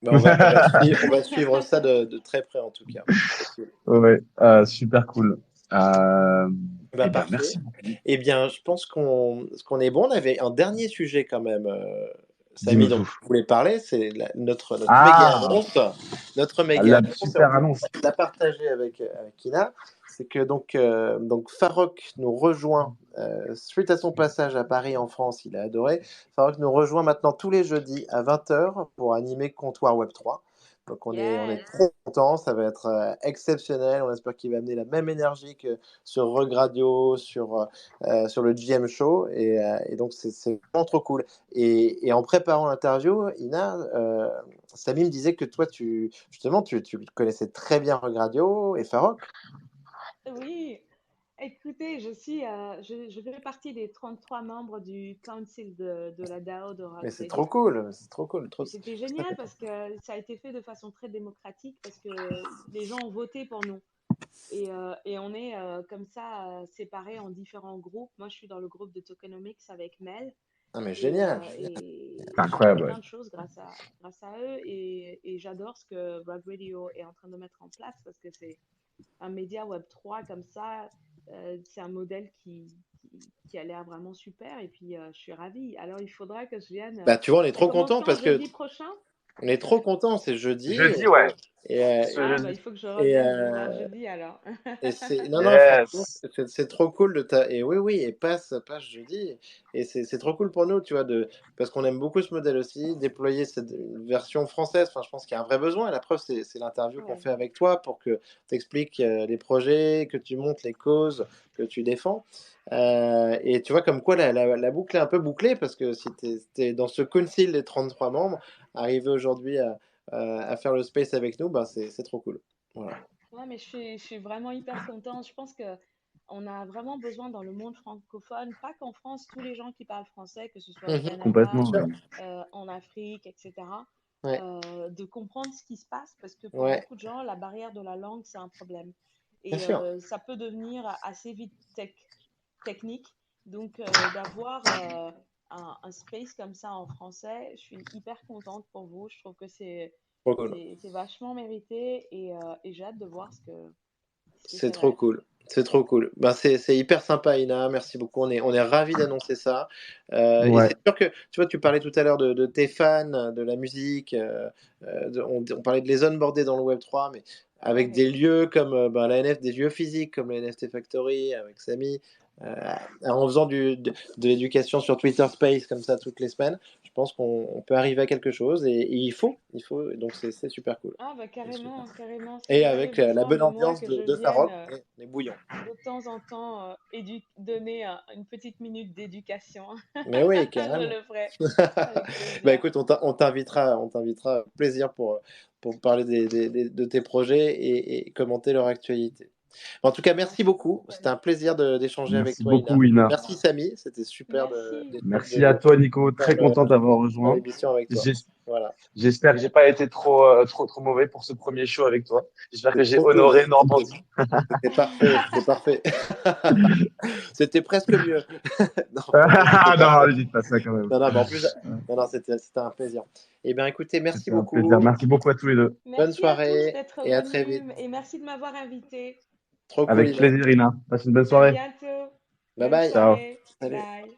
Bah, on va suivre ça de très près, en tout cas. Trop cool. Ouais, super cool. Bah, Eh ben, parfait. merci beaucoup. Eh bien, je pense qu'on est bon. On avait un dernier sujet quand même, Samy, Dis-nous dont tout. je voulais parler. C'est notre méga Ah, annonce. Notre méga la annonce, et en super plus, annonce. on l'a partagé avec Ina. C'est que donc Farok nous rejoint, suite à son passage à Paris en France, il a adoré. Farok nous rejoint maintenant tous les jeudis à 20 h pour animer Comptoir Web3. Donc on est Yes. trop contents, ça va être exceptionnel. On espère qu'il va amener la même énergie que sur Rug Radio, sur le GM Show. Et donc c'est vraiment trop cool. Et en préparant l'interview, Ina, Samy me disait que toi, justement, tu connaissais très bien Rug Radio et Farok. Oui, écoutez, je fais partie des 33 membres du council de la DAO de Mais Rock c'est trop Radio. cool, c'est trop cool. Et c'était génial parce que ça a été fait de façon très démocratique parce que les gens ont voté pour nous. Et on est comme ça séparés en différents groupes. Moi, je suis dans le groupe de tokenomics avec Mel. Ah, mais Et, génial. et C'est j'ai appris incroyable, ouais. plein de choses grâce à eux. Et j'adore ce que Rug Radio est en train de mettre en place parce que c'est un média Web3 comme ça. C'est un modèle qui a l'air vraiment super. Et puis, je suis ravie. Alors, il faudra que je vienne. Bah, tu vois, on est Ça trop commence contents quand? parce que Jeudi prochain? on est trop contents, c'est jeudi. Jeudi, ouais. Et, Ce Ah, bah, jeudi. il faut que je et, revienne vous voir jeudi alors. non, franchement, Yes. c'est trop cool et oui, et passe jeudi. Et c'est trop cool pour nous, tu vois, parce qu'on aime beaucoup ce modèle aussi, déployer cette version française. Enfin, je pense qu'il y a un vrai besoin. Et la preuve, c'est l'interview qu'on Ouais. fait avec toi pour que tu expliques les projets, que tu montres les causes que tu défends. Et tu vois, comme quoi la boucle est un peu bouclée, parce que si tu es dans ce council des 33 membres, arriver aujourd'hui à faire le space avec nous, ben, c'est trop cool. Voilà. Ouais, mais je suis vraiment hyper contente. Je pense que on a vraiment besoin dans le monde francophone, pas qu'en France, tous les gens qui parlent français, que ce soit au Mhm. Canada, Complètement, ouais. en Afrique, etc., Ouais, de comprendre ce qui se passe parce que pour ouais, beaucoup de gens, la barrière de la langue, c'est un problème. bien Et sûr. ça peut devenir assez vite technique. Donc, d'avoir un space comme ça en français, je suis hyper contente pour vous. Je trouve que Trop cool. c'est vachement mérité et j'ai hâte de voir ce que C'est ça va trop être. cool. C'est trop cool. Ben, c'est hyper sympa, Ina. Merci beaucoup. On est ravis d'annoncer ça. Et Ouais. c'est sûr que, tu vois, tu parlais tout à l'heure de tes fans, de la musique. On parlait de les onboarder dans le Web3, mais avec Ouais. des lieux comme ben, des lieux physiques comme la NFT Factory, avec Samy, euh, en faisant de l'éducation sur Twitter Space comme ça toutes les semaines, je pense qu'on peut arriver à quelque chose et donc c'est super cool. Ah, bah C'est super. carrément, carrément. Si Et vous avez avec la besoin bonne de moi, ambiance que je de vienne Farok, on est bouillant. de temps en temps donner une petite minute d'éducation, Mais oui, je carrément. le ferai avec Bah plaisir. écoute, on t'invitera avec plaisir pour parler de tes projets et commenter leur actualité. En tout cas, Ah, merci beaucoup. super. C'était un plaisir d'échanger avec Merci toi, Ina. beaucoup, Ina. Merci, Samy. C'était super Merci. Merci à toi, Nico. faire Très content d'avoir rejoint. l'émission avec toi. J'es- Voilà. J'espère que j'ai pas été trop mauvais pour ce premier show avec toi. J'espère que C'était j'ai trop cool. honoré Normandie. C'était parfait. C'était parfait. C'était presque mieux. Non, Ah c'était non, parfait. ne dites pas ça quand même. Non, bah, en plus, non, c'était un plaisir. Eh bien, écoutez, merci C'était un plaisir. beaucoup. Merci beaucoup à tous les deux. Bonne Merci à tous soirée d'être et à très venus vite. et merci de m'avoir invité. Trop cool, Avec Ina. plaisir, Ina. Passe une bonne À soirée. bientôt. Bye Bonne bye. Ciao. soirée. Salut. Bye.